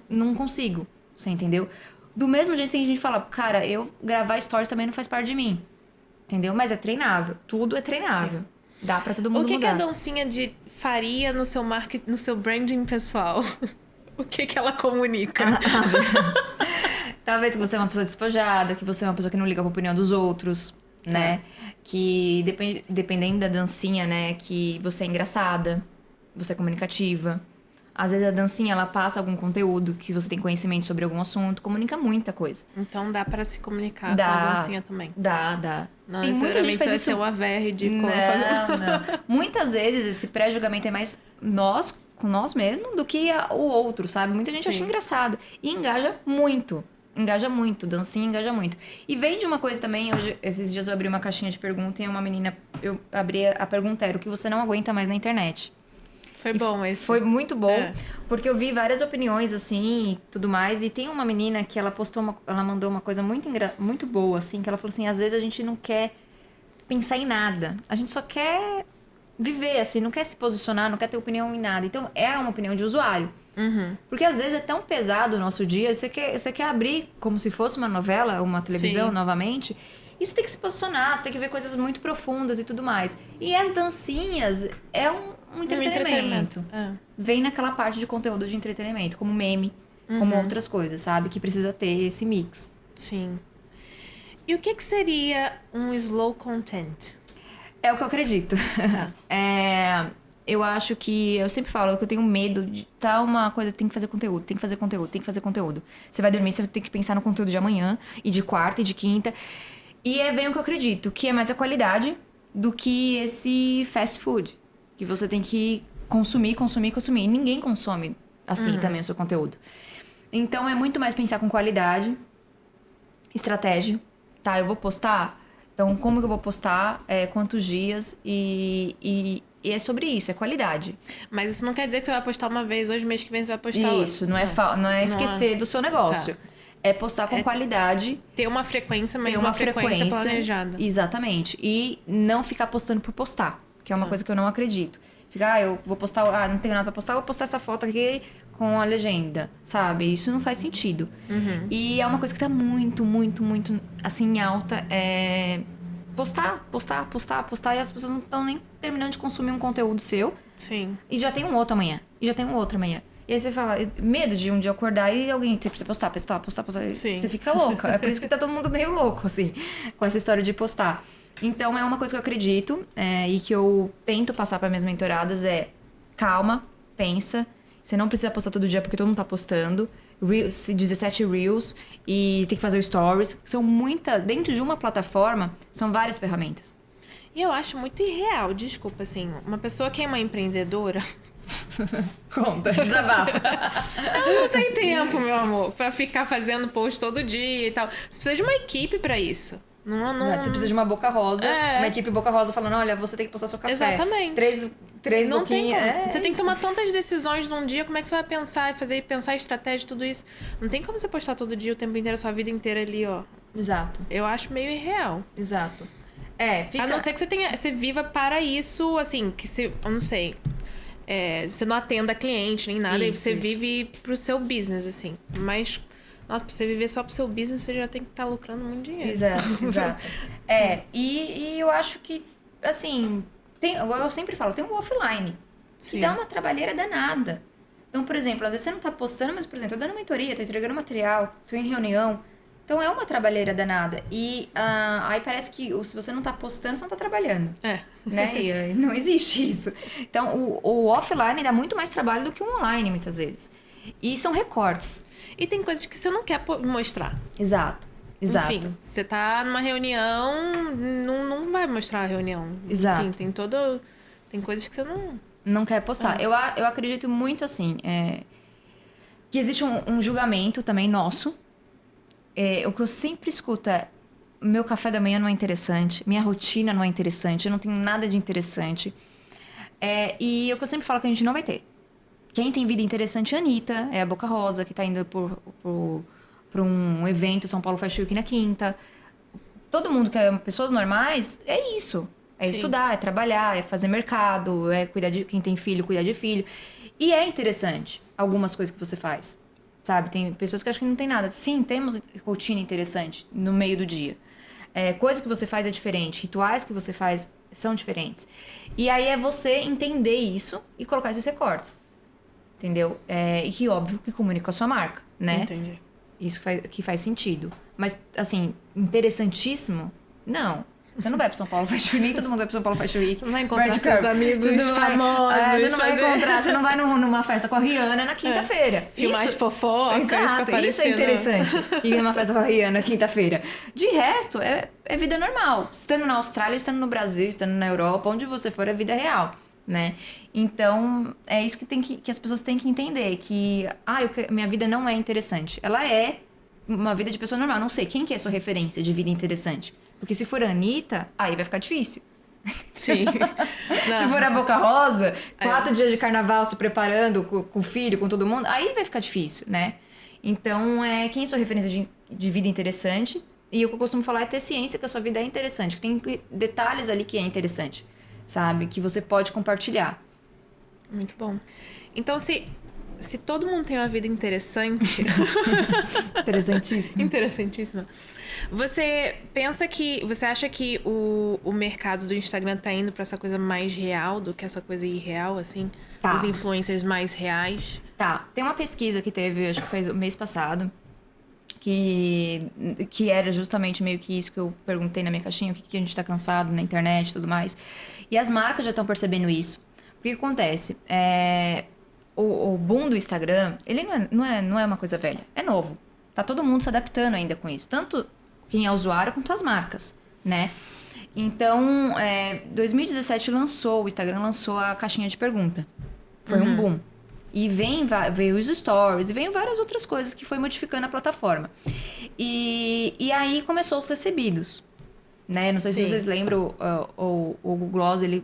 não consigo. Você entendeu? Do mesmo jeito que tem gente que fala, cara, eu gravar stories também não faz parte de mim. Entendeu? Mas é treinável. Tudo é treinável. Sim. Dá pra todo mundo mudar. O que a dancinha faria no seu marketing, no seu branding pessoal? O que ela comunica? Talvez que você é uma pessoa despojada, que você é uma pessoa que não liga pra opinião dos outros, né? Que dependendo da dancinha, né? Que você é engraçada, você é comunicativa. Às vezes a dancinha, ela passa algum conteúdo, que você tem conhecimento sobre algum assunto, comunica muita coisa. Então dá pra se comunicar com a dancinha também. Dá. Não, tem muita gente que faz isso. Uma VR ridícula. Não. Muitas vezes esse pré-julgamento é mais com nós mesmos, do que o outro, sabe? Muita gente acha engraçado. E engaja muito. Dancinha engaja muito. E vem de uma coisa também, esses dias eu abri uma caixinha de pergunta e uma menina, eu abri a pergunta, era o que você não aguenta mais na internet. Foi bom esse. Foi muito bom, porque eu vi várias opiniões, assim, e tudo mais. E tem uma menina que ela ela mandou uma coisa muito boa, assim, que ela falou assim, às vezes a gente não quer pensar em nada. A gente só quer viver, assim, não quer se posicionar, não quer ter opinião em nada. Então, é uma opinião de usuário. Porque às vezes é tão pesado o nosso dia, você quer abrir como se fosse uma novela, uma televisão novamente, e você tem que se posicionar, você tem que ver coisas muito profundas e tudo mais. E as dancinhas é um entretenimento. Vem naquela parte de conteúdo de entretenimento, como meme, como outras coisas, sabe? Que precisa ter esse mix. Sim. E o que seria um slow content? É o que eu acredito. Eu acho que... Eu sempre falo que eu tenho medo de uma coisa... Tem que fazer conteúdo. Você vai dormir, você tem que pensar no conteúdo de amanhã, e de quarta, e de quinta. E vem o que eu acredito, que é mais a qualidade do que esse fast food. Que você tem que consumir. E ninguém consome assim também o seu conteúdo. Então, é muito mais pensar com qualidade, estratégia. Tá, eu vou postar... Então, como que eu vou postar? Quantos dias? E é sobre isso, é qualidade. Mas isso não quer dizer que você vai postar uma vez, hoje, mês que vem você vai postar outra. Isso, não é esquecer do seu negócio. Tá. é postar com qualidade. Ter uma frequência, mas uma frequência planejada. Exatamente. E não ficar postando por postar, que é uma coisa que eu não acredito. Ficar, eu vou postar, não tenho nada pra postar, vou postar essa foto aqui com a legenda, sabe? Isso não faz sentido. E é uma coisa que tá muito, muito, muito, assim, alta. Postar, e as pessoas não estão nem terminando de consumir um conteúdo seu. Sim. E já tem um outro amanhã. E já tem um outro amanhã. E aí você fala, medo de um dia acordar e alguém precisa postar. Sim. Você fica louca. É por isso que tá todo mundo meio louco, assim, com essa história de postar. Então, é uma coisa que eu acredito e que eu tento passar para minhas mentoradas calma, pensa. Você não precisa postar todo dia porque todo mundo tá postando. 17 Reels e tem que fazer stories. São dentro de uma plataforma, são várias ferramentas. E eu acho muito irreal, desculpa, assim, uma pessoa que é uma empreendedora... Conta, desabafa. Ela não tem tempo, meu amor, pra ficar fazendo post todo dia e tal. Você precisa de uma equipe pra isso. Não... Você precisa de uma boca rosa, uma equipe boca rosa falando, olha, você tem que postar seu café. Exatamente. Três não boquinhas. Tem como. Você tem que tomar tantas decisões num dia, como é que você vai pensar e pensar estratégia, tudo isso. Não tem como você postar todo dia, o tempo inteiro, a sua vida inteira ali, ó. Exato. Eu acho meio irreal. Exato. A não ser que você viva para isso, assim, eu não sei. Você não atenda cliente nem nada, e você vive pro seu business, assim. Mas, nossa, pra você viver só pro seu business, você já tem que estar lucrando muito dinheiro. Exato. E eu acho que, assim, eu sempre falo, tem um offline, que dá uma trabalheira danada. Então, por exemplo, às vezes você não tá postando, mas, por exemplo, eu tô dando mentoria, tô entregando material, tô em reunião. Então, é uma trabalheira danada. E aí parece que se você não tá postando, você não tá trabalhando. Né? E não existe isso. Então, o offline dá muito mais trabalho do que o online, muitas vezes. E são recortes. E tem coisas que você não quer mostrar. Exato. Enfim, você tá numa reunião, não vai mostrar a reunião. Exato. Enfim, tem coisas que você não quer postar. Eu acredito muito, assim, que existe um julgamento também nosso. O que eu sempre escuto meu café da manhã não é interessante, minha rotina não é interessante, eu não tenho nada de interessante. E o que eu sempre falo que a gente não vai ter. Quem tem vida interessante é a Anitta, é a Boca Rosa, que tá indo por um evento São Paulo Fashion Week na quinta. Todo mundo que é pessoas normais, é isso. É estudar, é trabalhar, é fazer mercado, é cuidar de quem tem filho, cuidar de filho. E é interessante algumas coisas que você faz. Sabe, tem pessoas que acham que não tem nada. Sim, temos rotina interessante no meio do dia. Coisas que você faz é diferente, rituais que você faz são diferentes. E aí é você entender isso e colocar esses recortes. Entendeu? E que, óbvio, que comunica com a sua marca, né? Entendi. Isso que faz sentido. Mas, assim, interessantíssimo? Não. Você não vai pro São Paulo Fashion Week, todo mundo vai pro São Paulo Fashion Week. Você não vai encontrar seus amigos famosos. Você não vai encontrar, você não vai numa festa com a Rihanna na quinta-feira. Filmar as fofocas. Exato, isso é interessante. Ir numa festa com a Rihanna na quinta-feira. De resto, é vida normal. Estando na Austrália, estando no Brasil, estando na Europa, onde você for, é vida real, né? Então, é isso que as pessoas têm que entender. Que, minha vida não é interessante. Ela é uma vida de pessoa normal. Não sei, quem que é a sua referência de vida interessante? Porque se for a Anitta, aí vai ficar difícil. Sim. Se for a Boca Rosa, 4 dias de carnaval se preparando com o filho, com todo mundo, aí vai ficar difícil, né? Então, quem é a sua referência de vida interessante? E o que eu costumo falar é ter ciência que a sua vida é interessante, que tem detalhes ali que é interessante, sabe? Que você pode compartilhar. Muito bom. Então, se todo mundo tem uma vida interessante... Interessantíssima. Você acha que o mercado do Instagram tá indo pra essa coisa mais real do que essa coisa irreal, assim? Tá. Os influencers mais reais? Tá. Tem uma pesquisa que teve, acho que foi o mês passado, que era justamente meio que isso que eu perguntei na minha caixinha, o que a gente tá cansado na internet e tudo mais. E as marcas já estão percebendo isso. O que acontece? O boom do Instagram, ele não é uma coisa velha, é novo. Tá todo mundo se adaptando ainda com isso. Tanto quem é usuário quanto as marcas, né? Então, 2017 o Instagram lançou a caixinha de pergunta. Foi um boom. E veio os stories, e veio várias outras coisas que foi modificando a plataforma. E aí começou os recebidos, né? Não sei se vocês lembram, o Google Gloss, ele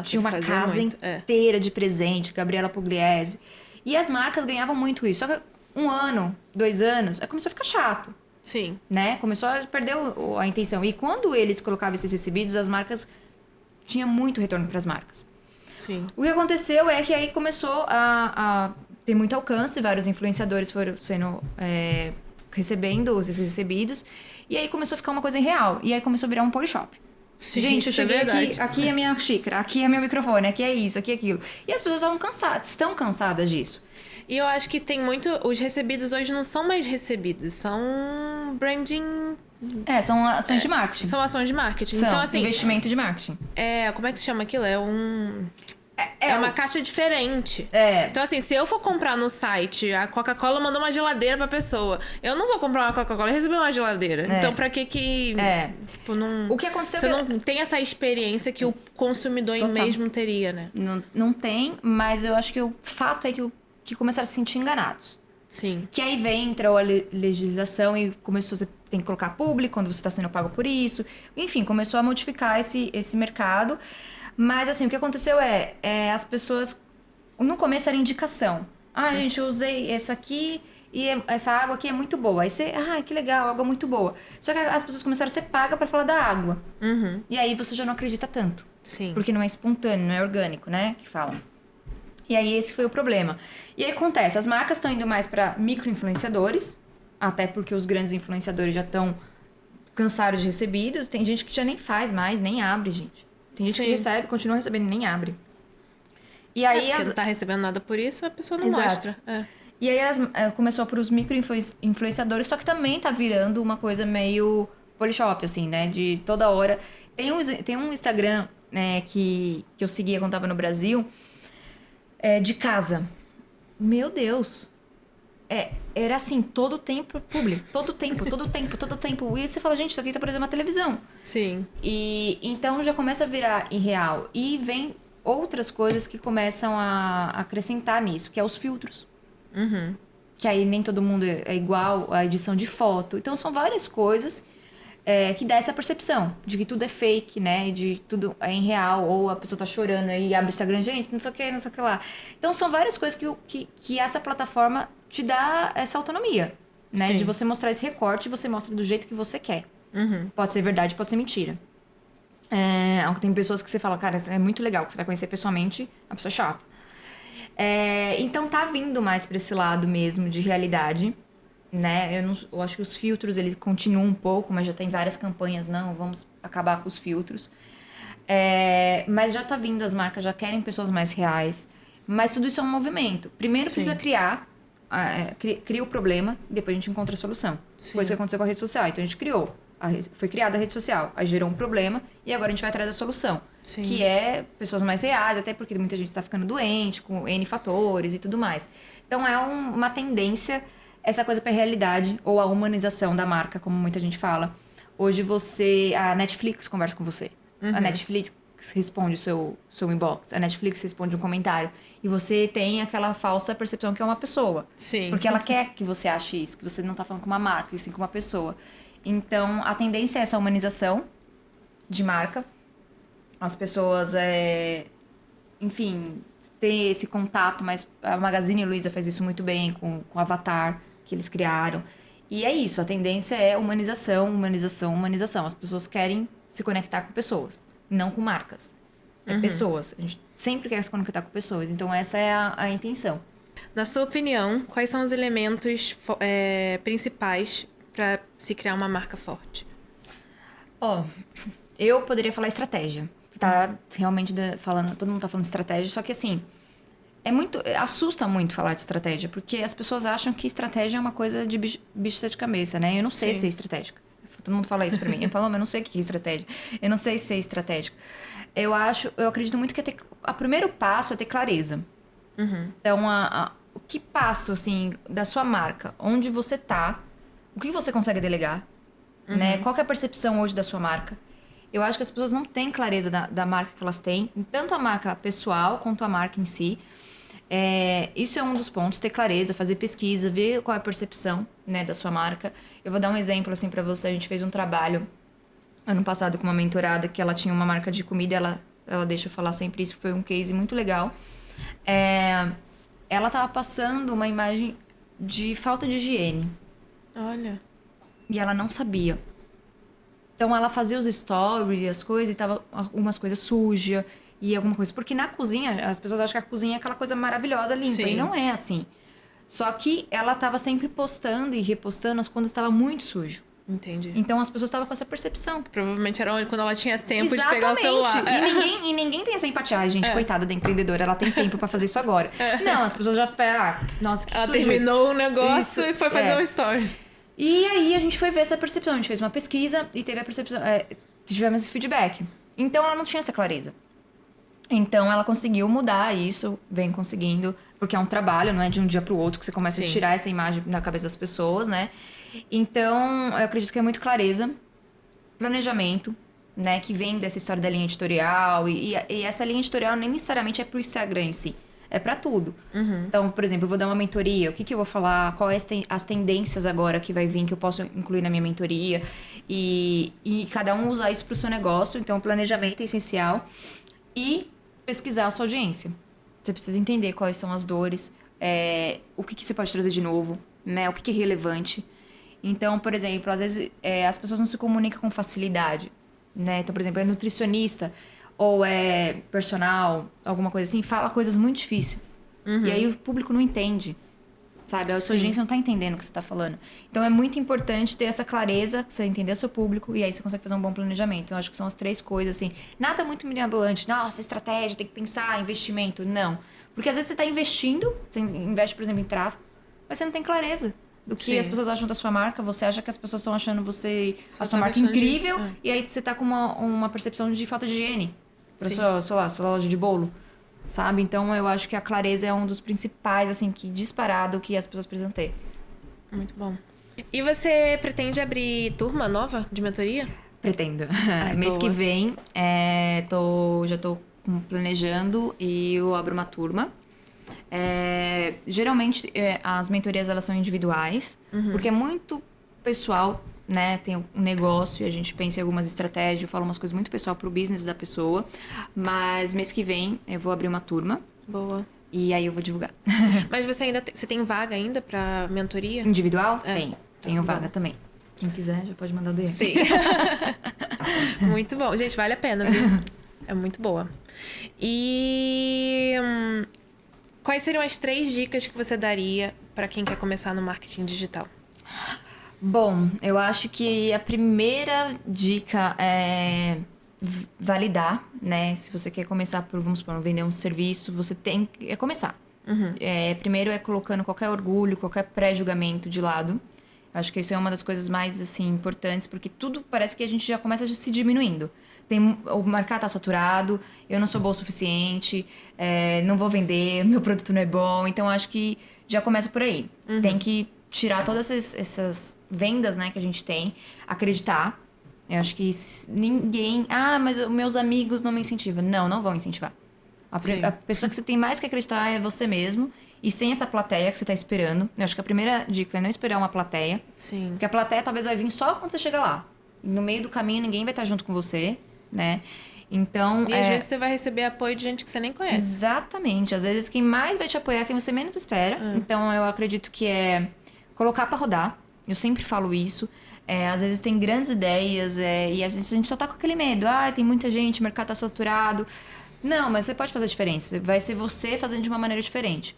tinha uma casa inteira de presente, Gabriela Pugliese. E as marcas ganhavam muito isso. Só que 1 ano, 2 anos, aí começou a ficar chato. Sim. Né? Começou a perder a intenção. E quando eles colocavam esses recebidos, as marcas... Tinha muito retorno para as marcas. Sim. O que aconteceu é que aí começou a ter muito alcance. Vários influenciadores foram sendo... recebendo esses recebidos. E aí começou a ficar uma coisa irreal. E aí começou a virar um Polishop. Sim, Gente, eu isso é cheguei verdade. aqui é minha xícara, aqui é meu microfone, aqui é isso, aqui é aquilo. E as pessoas estavam cansadas, estão cansadas disso. E eu acho que tem muito... Os recebidos hoje não são mais recebidos, são branding... São ações de marketing. São ações de marketing. São Então, assim... investimento de marketing. Como é que se chama aquilo? É uma caixa diferente. Então, assim, se eu for comprar no site, a Coca-Cola mandou uma geladeira pra pessoa. Eu não vou comprar uma Coca-Cola e receber uma geladeira. Então, pra que Tipo, não... O que aconteceu... Você não tem essa experiência que o consumidor mesmo teria, né? Não tem, mas eu acho que o fato é que começaram a se sentir enganados. Sim. Que aí entrou a legislação e começou a... Você tem que colocar público quando você está sendo pago por isso. Enfim, começou a modificar esse mercado. Mas, assim, o que aconteceu as pessoas... No começo era indicação. Gente, eu usei essa aqui e essa água aqui é muito boa. Aí você... que legal, água muito boa. Só que as pessoas começaram a ser pagas para falar da água. Uhum. E aí você já não acredita tanto. Sim. Porque não é espontâneo, não é orgânico, né? Que falam. E aí esse foi o problema. E aí acontece, as marcas estão indo mais para micro-influenciadores, até porque os grandes influenciadores já estão cansados de recebidos. Tem gente que já nem faz mais, nem abre, gente. Tem gente que recebe, continua recebendo e nem abre. E aí porque não tá recebendo nada por isso, a pessoa não Exato. mostra. E aí começou para os micro-influenciadores, só que também tá virando uma coisa meio Polishop, assim, né? De toda hora. Tem um Instagram, né, que eu seguia quando tava no Brasil, de casa. Meu Deus. Era assim, todo o tempo público. Todo o tempo. E você fala, gente, isso aqui tá parecendo uma televisão. Sim. E então já começa a virar irreal. E vem outras coisas que começam a acrescentar nisso, que é os filtros. Uhum. Que aí nem todo mundo é igual, a edição de foto. Então são várias coisas que dá essa percepção de que tudo é fake, né? De tudo é irreal, ou a pessoa tá chorando e abre o Instagram, gente, não sei o que, não sei o que lá. Então são várias coisas que essa plataforma te dá essa autonomia, né? Sim. De você mostrar esse recorte e você mostra do jeito que você quer. Uhum. Pode ser verdade, pode ser mentira. Tem pessoas que você fala, cara, é muito legal, que você vai conhecer pessoalmente a pessoa chata. Então tá vindo mais pra esse lado mesmo de realidade, né? Eu acho que os filtros, ele continuam um pouco, mas já tem várias campanhas, não, vamos acabar com os filtros. Mas já tá vindo, as marcas já querem pessoas mais reais. Mas tudo isso é um movimento. Primeiro precisa criar, cria o problema, e depois a gente encontra a solução. Sim. Foi isso que aconteceu com a rede social. Então a gente criou. Foi criada a rede social, aí gerou um problema e agora a gente vai atrás da solução. Sim. Que é pessoas mais reais, até porque muita gente tá ficando doente, com N fatores e tudo mais. Então é uma tendência, essa coisa pra realidade, ou a humanização da marca, como muita gente fala. Hoje a Netflix conversa com você. Uhum. A Netflix responde o seu inbox, a Netflix responde um comentário. E você tem aquela falsa percepção que é uma pessoa. Sim. Porque ela quer que você ache isso, que você não tá falando com uma marca, e sim com uma pessoa. Então, a tendência é essa humanização de marca. As pessoas, enfim, ter esse contato, mas a Magazine Luiza faz isso muito bem com o Avatar que eles criaram. E é isso, a tendência é humanização, humanização, humanização. As pessoas querem se conectar com pessoas, não com marcas. Pessoas. A gente sempre quer se conectar com pessoas. Então, essa é a intenção. Na sua opinião, quais são os elementos principais para se criar uma marca forte? Eu poderia falar estratégia. Tá realmente falando, todo mundo tá falando estratégia, só que assim, assusta muito falar de estratégia, porque as pessoas acham que estratégia é uma coisa de bicho sete cabeça, né? Eu não sei ser estratégica. Todo mundo fala isso pra mim. Eu falo, mas eu não sei o que é estratégia. Eu não sei ser estratégica. Eu acredito muito que o primeiro passo é ter clareza. Uhum. Então, o que passo, assim, da sua marca, onde você tá, o que você consegue delegar, né? Qual que é a percepção hoje da sua marca? Eu acho que as pessoas não têm clareza da marca que elas têm, tanto a marca pessoal quanto a marca em si. Isso é um dos pontos, ter clareza, fazer pesquisa, ver qual é a percepção, né, da sua marca. Eu vou dar um exemplo assim para você. A gente fez um trabalho ano passado com uma mentorada que ela tinha uma marca de comida, ela deixa eu falar sempre isso, foi um case muito legal. Ela tava passando uma imagem de falta de higiene. Olha. E ela não sabia. Então ela fazia os stories e as coisas, e tava algumas coisas sujas e alguma coisa. Porque na cozinha, as pessoas acham que a cozinha é aquela coisa maravilhosa, limpa. Sim. E não é assim. Só que ela tava sempre postando e repostando quando estava muito sujo. Entendi. Então as pessoas estavam com essa percepção. Provavelmente era quando ela tinha tempo Exatamente. de pegar o celular. E ninguém tem essa empatia. Ai, gente, coitada da empreendedora, ela tem tempo pra fazer isso agora. Não, as pessoas já... nossa, que Ela sujo. terminou o negócio Isso, e foi fazer um stories. E aí a gente foi ver essa percepção. A gente fez uma pesquisa e teve a percepção... tivemos esse feedback. Então ela não tinha essa clareza. Então ela conseguiu mudar isso, vem conseguindo, porque é um trabalho, não é de um dia pro outro que você começa a tirar essa imagem da cabeça das pessoas, né? Então, eu acredito que é muito clareza, planejamento, né? Que vem dessa história da linha editorial. E essa linha editorial nem necessariamente é pro Instagram em si. É pra tudo. Então, por exemplo, eu vou dar uma mentoria. O que eu vou falar? Quais as tendências agora que vai vir que eu posso incluir na minha mentoria? E cada um usar isso pro seu negócio. Então, o planejamento é essencial. E pesquisar a sua audiência. Você precisa entender quais são as dores. O que você pode trazer de novo, né? O que é relevante. Então, por exemplo, às vezes as pessoas não se comunicam com facilidade, né? Então, por exemplo, é nutricionista ou é personal, alguma coisa assim, fala coisas muito difíceis. E aí o público não entende, sabe? A sua audiência não tá entendendo o que você tá falando. Então, é muito importante ter essa clareza, você entender seu público e aí você consegue fazer um bom planejamento. Então, acho que são as 3 coisas, assim. Nada muito mirabolante. Nossa, estratégia, tem que pensar, investimento. Não. Porque às vezes você tá investindo, você investe, por exemplo, em tráfego, mas você não tem clareza do que as pessoas acham da sua marca. Você acha que as pessoas estão achando a sua marca incrível e aí você tá com uma percepção de falta de higiene pra sua loja de bolo, sabe? Então eu acho que a clareza é um dos principais, assim, que disparado que as pessoas precisam ter. Muito bom. E você pretende abrir turma nova de mentoria? Pretendo. Ai, Mês boa. que vem já tô planejando e eu abro uma turma. Geralmente as mentorias elas são individuais, porque é muito pessoal, né? Tem um negócio e a gente pensa em algumas estratégias, eu falo umas coisas muito pessoal pro business da pessoa. Mas mês que vem eu vou abrir uma turma. Boa. E aí eu vou divulgar. Mas você ainda você tem vaga ainda pra mentoria? Individual? Tenho bom. vaga também. Quem quiser já pode mandar o DM. Sim. Muito bom. Gente, vale a pena, viu? É muito boa. E quais seriam as 3 dicas que você daria pra quem quer começar no marketing digital? Bom, eu acho que a primeira dica é validar, né? Se você quer começar por, vamos supor, vender um serviço, você tem que começar. Primeiro é colocando qualquer orgulho, qualquer pré-julgamento de lado. Acho que isso é uma das coisas mais, assim, importantes, porque tudo parece que a gente já começa a se diminuindo. O mercado tá saturado, eu não sou boa o suficiente, não vou vender, meu produto não é bom. Então, acho que já começa por aí. Tem que tirar todas essas vendas, né, que a gente tem, acreditar. Eu acho que ninguém... mas meus amigos não me incentivam. Não vão incentivar. A pessoa que você tem mais que acreditar é você mesmo. E sem essa plateia que você tá esperando. Eu acho que a primeira dica é não esperar uma plateia. Sim. Porque a plateia talvez vai vir só quando você chega lá. E no meio do caminho ninguém vai estar junto com você, né? Então... E às vezes você vai receber apoio de gente que você nem conhece. Exatamente. Às vezes quem mais vai te apoiar é quem você menos espera. Então eu acredito que é colocar pra rodar. Eu sempre falo isso. Às vezes tem grandes ideias e às vezes a gente só tá com aquele medo. Tem muita gente, o mercado tá saturado. Não, mas você pode fazer a diferença. Vai ser você fazendo de uma maneira diferente.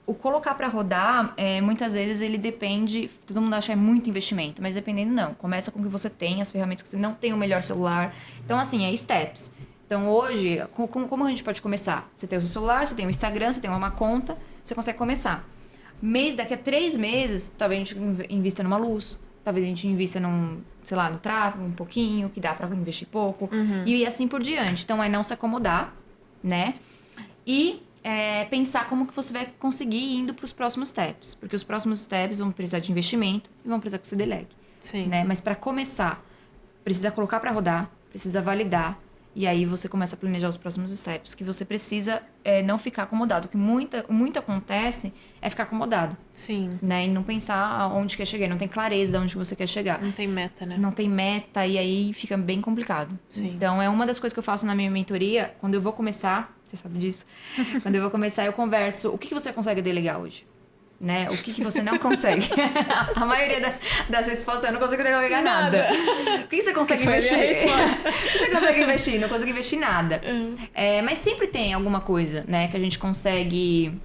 O colocar pra rodar, muitas vezes ele depende... Todo mundo acha que é muito investimento, mas dependendo não. Começa com o que você tem, as ferramentas que você não tem o melhor celular. Então, assim, steps. Então, hoje, como a gente pode começar? Você tem o seu celular, você tem o Instagram, você tem uma conta, você consegue começar. Daqui a 3 meses, talvez a gente invista numa luz, talvez a gente invista no tráfego um pouquinho, que dá pra investir pouco, e assim por diante. Então, é não se acomodar, né? E pensar como que você vai conseguir indo pros próximos steps. Porque os próximos steps vão precisar de investimento e vão precisar que você delegue. Sim. Né? Mas pra começar, precisa colocar pra rodar, precisa validar, e aí você começa a planejar os próximos steps. Que você precisa não ficar acomodado. O que muito acontece é ficar acomodado. Sim. Né? E não pensar onde quer chegar. Não tem clareza de onde você quer chegar. Não tem meta, né? Não tem meta e aí fica bem complicado. Sim. Então, é uma das coisas que eu faço na minha mentoria. Quando eu vou começar, você sabe disso. Quando eu vou começar, eu converso. O que você consegue delegar hoje? né? O que você não consegue? A maioria das respostas eu não consigo pegar nada. O que você consegue investir? O que você consegue investir? Não consigo investir nada. Mas sempre tem alguma coisa, né? Que a gente consegue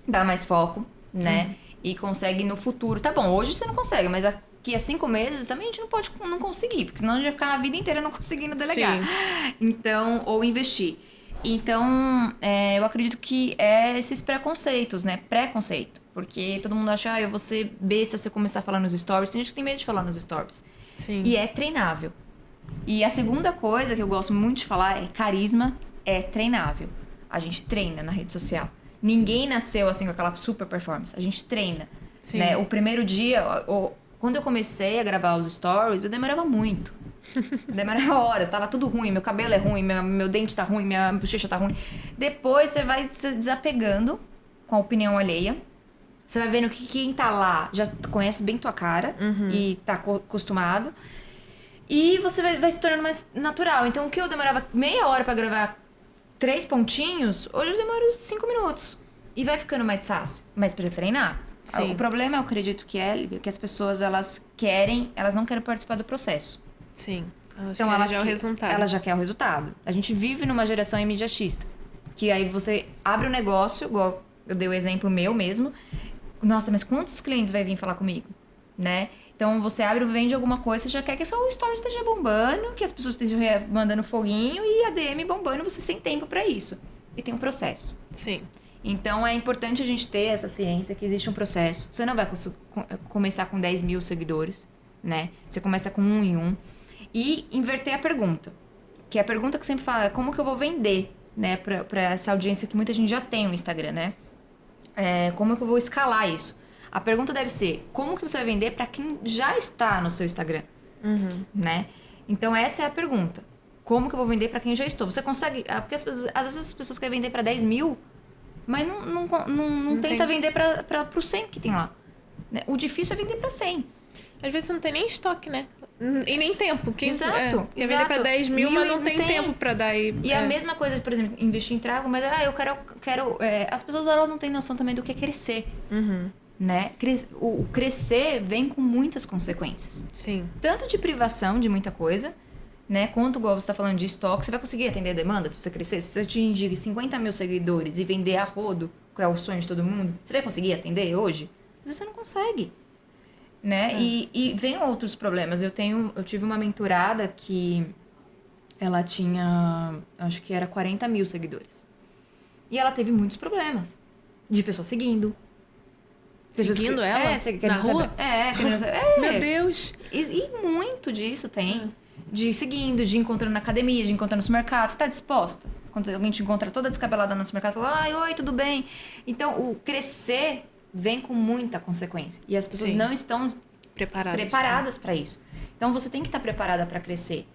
dar mais foco, né? E consegue no futuro. Tá bom, hoje você não consegue, mas daqui a 5 meses também a gente não conseguir. Porque senão a gente vai ficar a vida inteira não conseguindo delegar. Sim. Então, ou investir. Então, eu acredito que esses preconceitos, né? Preconceito. Porque todo mundo acha, eu vou ser besta se eu começar a falar nos stories. Tem gente que tem medo de falar nos stories. Sim. E é treinável. E a segunda coisa que eu gosto muito de falar é carisma é treinável. A gente treina na rede social. Ninguém nasceu assim com aquela super performance. A gente treina. Sim. Né? O primeiro dia, quando eu comecei a gravar os stories, eu demorava muito. Demorava horas, tava tudo ruim, meu cabelo é ruim, meu dente tá ruim, minha bochecha tá ruim. Depois você vai se desapegando com a opinião alheia. Você vai vendo que quem tá lá já conhece bem tua cara e tá acostumado. E você vai se tornando mais natural. Então, o que eu demorava meia hora pra gravar 3 pontinhos, hoje eu demoro 5 minutos. E vai ficando mais fácil. Mas precisa treinar. Sim. O problema, eu acredito que que as pessoas, elas não querem participar do processo. Sim. Então, ela já quer o resultado. Ela já quer o resultado. A gente vive numa geração imediatista. Que aí você abre um negócio, igual eu dei o exemplo meu mesmo. Nossa, mas quantos clientes vai vir falar comigo? Né? Então, você abre e vende alguma coisa, você já quer que só o story esteja bombando, que as pessoas estejam mandando foguinho e a DM bombando, você sem tempo pra isso. E tem um processo. Sim. Então, é importante a gente ter essa ciência que existe um processo. Você não vai começar com 10 mil seguidores, né? Você começa com 1 em 1. E inverter a pergunta. Que é a pergunta que sempre fala, como que eu vou vender, né? Pra essa audiência que muita gente já tem no Instagram, né? Como que eu vou escalar isso? A pergunta deve ser, como que você vai vender para quem já está no seu Instagram? Né? Então, essa é a pergunta. Como que eu vou vender para quem já estou? Você consegue... Porque às vezes as pessoas querem vender para 10 mil, mas não tenta vender para o 100 que tem lá. Né? O difícil é vender para 100. Às vezes você não tem nem estoque, né? E nem tempo. Exato. Quer vender pra 10 mil, mas não tem tempo pra dar. E a mesma coisa, por exemplo, investir em trago, mas eu quero as pessoas, elas não têm noção também do que é crescer. Né? O crescer vem com muitas consequências. Sim. Tanto de privação de muita coisa, né? Quanto, igual você tá falando de estoque, você vai conseguir atender a demanda se você crescer. Se você atingir 50 mil seguidores e vender a rodo, que é o sonho de todo mundo, você vai conseguir atender hoje? Às vezes você não consegue. Né? E vem outros problemas. Eu tive uma mentorada que ela tinha, acho que era 40 mil seguidores. E ela teve muitos problemas. De pessoas seguindo. Seguindo ela? Na rua? Querendo saber. Meu Deus! E muito disso tem. De seguindo, de encontrando na academia, de encontrando no supermercado. Você tá disposta? Quando alguém te encontra toda descabelada no supermercado, fala, ai, oi, tudo bem? Então, o crescer vem com muita consequência. E as pessoas não estão preparadas para isso. Então, você tem que estar preparada para crescer.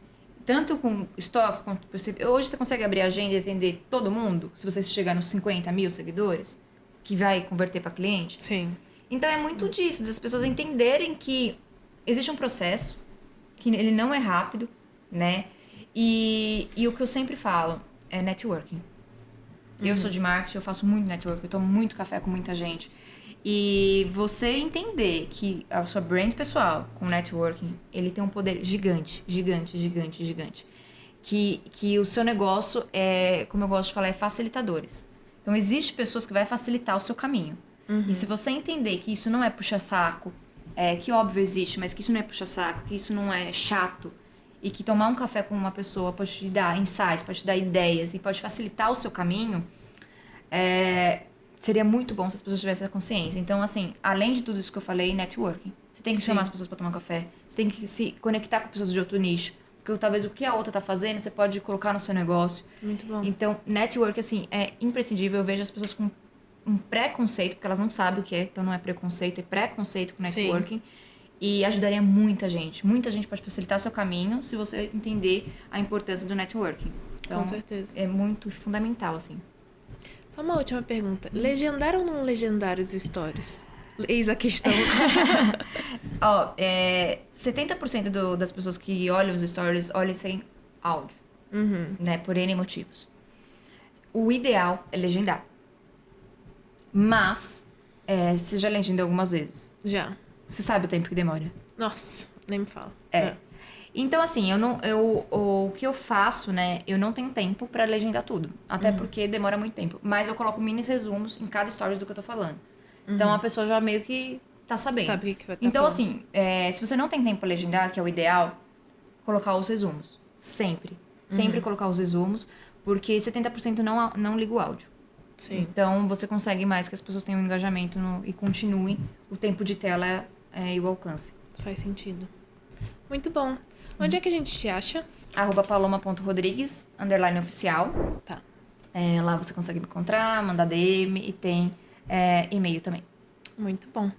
Tanto com estoque quanto possível. Hoje, você consegue abrir a agenda e atender todo mundo? Se você chegar nos 50 mil seguidores, que vai converter para cliente? Sim. Então, é muito disso. Das pessoas entenderem que existe um processo, que ele não é rápido, né? E o que eu sempre falo é networking. Eu sou de marketing, eu faço muito networking, eu tomo muito café com muita gente. E você entender que a sua brand pessoal com networking, ele tem um poder gigante, gigante, gigante, gigante. Que o seu negócio como eu gosto de falar, é facilitadores. Então, existe pessoas que vai facilitar o seu caminho. E se você entender que isso não é puxa-saco, que óbvio existe, mas que isso não é puxa-saco, que isso não é chato, e que tomar um café com uma pessoa pode te dar insights, pode te dar ideias e pode facilitar o seu caminho, seria muito bom se as pessoas tivessem essa consciência. Então, assim, além de tudo isso que eu falei, networking. Você tem que chamar as pessoas para tomar um café. Você tem que se conectar com pessoas de outro nicho. Porque talvez o que a outra tá fazendo, você pode colocar no seu negócio. Muito bom. Então, network, assim, é imprescindível. Eu vejo as pessoas com um preconceito, porque elas não sabem o que é. Então, não é preconceito, é preconceito com networking. Sim. E ajudaria muita gente. Muita gente pode facilitar seu caminho se você entender a importância do networking. Então, com certeza. É muito fundamental, assim. Só uma última pergunta. Legendar ou não legendar os stories? Eis a questão. 70% das pessoas que olham os stories olham sem áudio. Né? Por N motivos. O ideal é legendar. Mas Você já legendou algumas vezes. Já. Você sabe o tempo que demora. Nossa, nem me fala. Então, assim, o que eu faço, né? Eu não tenho tempo pra legendar tudo. Até porque demora muito tempo. Mas eu coloco mini resumos em cada stories do que eu tô falando. Então, a pessoa já meio que tá sabendo. Sabe o que vai estar Então, falando. assim, se você não tem tempo pra legendar, que é o ideal, colocar os resumos. Sempre. Sempre colocar os resumos. Porque 70% não liga o áudio. Sim. Então, você consegue mais que as pessoas tenham engajamento e continuem o tempo de tela e o alcance. Faz sentido. Muito bom. Onde é que a gente te acha? @paloma.rodrigues, _oficial. Tá. Lá você consegue me encontrar, mandar DM e tem e-mail também. Muito bom.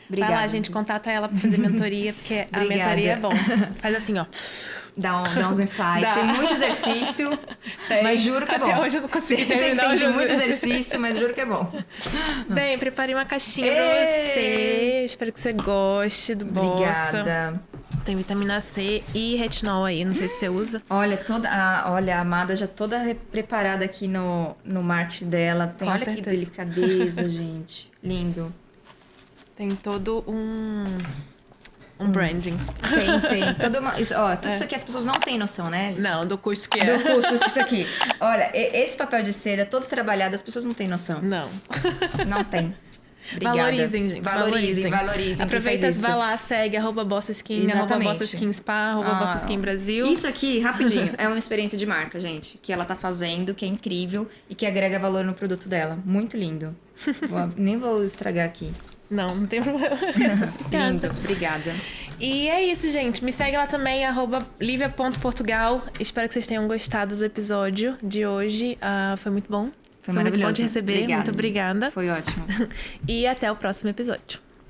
Obrigada. Vai lá, gente, contata ela pra fazer mentoria, porque a Obrigada. mentoria é bom. Faz assim, ó. Dá uns insights. Dá. Tem muito exercício, mas juro que é bom. Até hoje eu não consegui tem terminar os muito exercícios. exercício, mas juro que é bom. Bem, preparei uma caixinha pra você. Espero que você goste do bolsa. Obrigada. Tem vitamina C e retinol aí, não sei se você usa. Olha, a Amada já toda preparada aqui no marketing dela. Com Olha certeza. que delicadeza, gente. Lindo. Tem todo um branding. Tem. Tudo isso aqui as pessoas não têm noção, né? Não, do custo que é. Do curso disso aqui. Olha, esse papel de seda todo trabalhado, as pessoas não têm noção. Não. Não tem. Obrigada. Valorizem, gente. Valorizem. Aproveita, quem faz vai isso. lá, segue @bossaskin, Exatamente. @bossaskin_spa, @bossaskin_brasil. Isso aqui, rapidinho, é uma experiência de marca, gente. Que ela tá fazendo, que é incrível e que agrega valor no produto dela. Muito lindo. Nem vou estragar aqui. Não tem problema. Lindo, obrigada. E é isso, gente. Me segue lá também, @livia.portugal. Espero que vocês tenham gostado do episódio de hoje. Foi muito bom. Foi muito bom maravilhoso. te receber. Obrigada. Muito obrigada. Foi ótimo. E até o próximo episódio.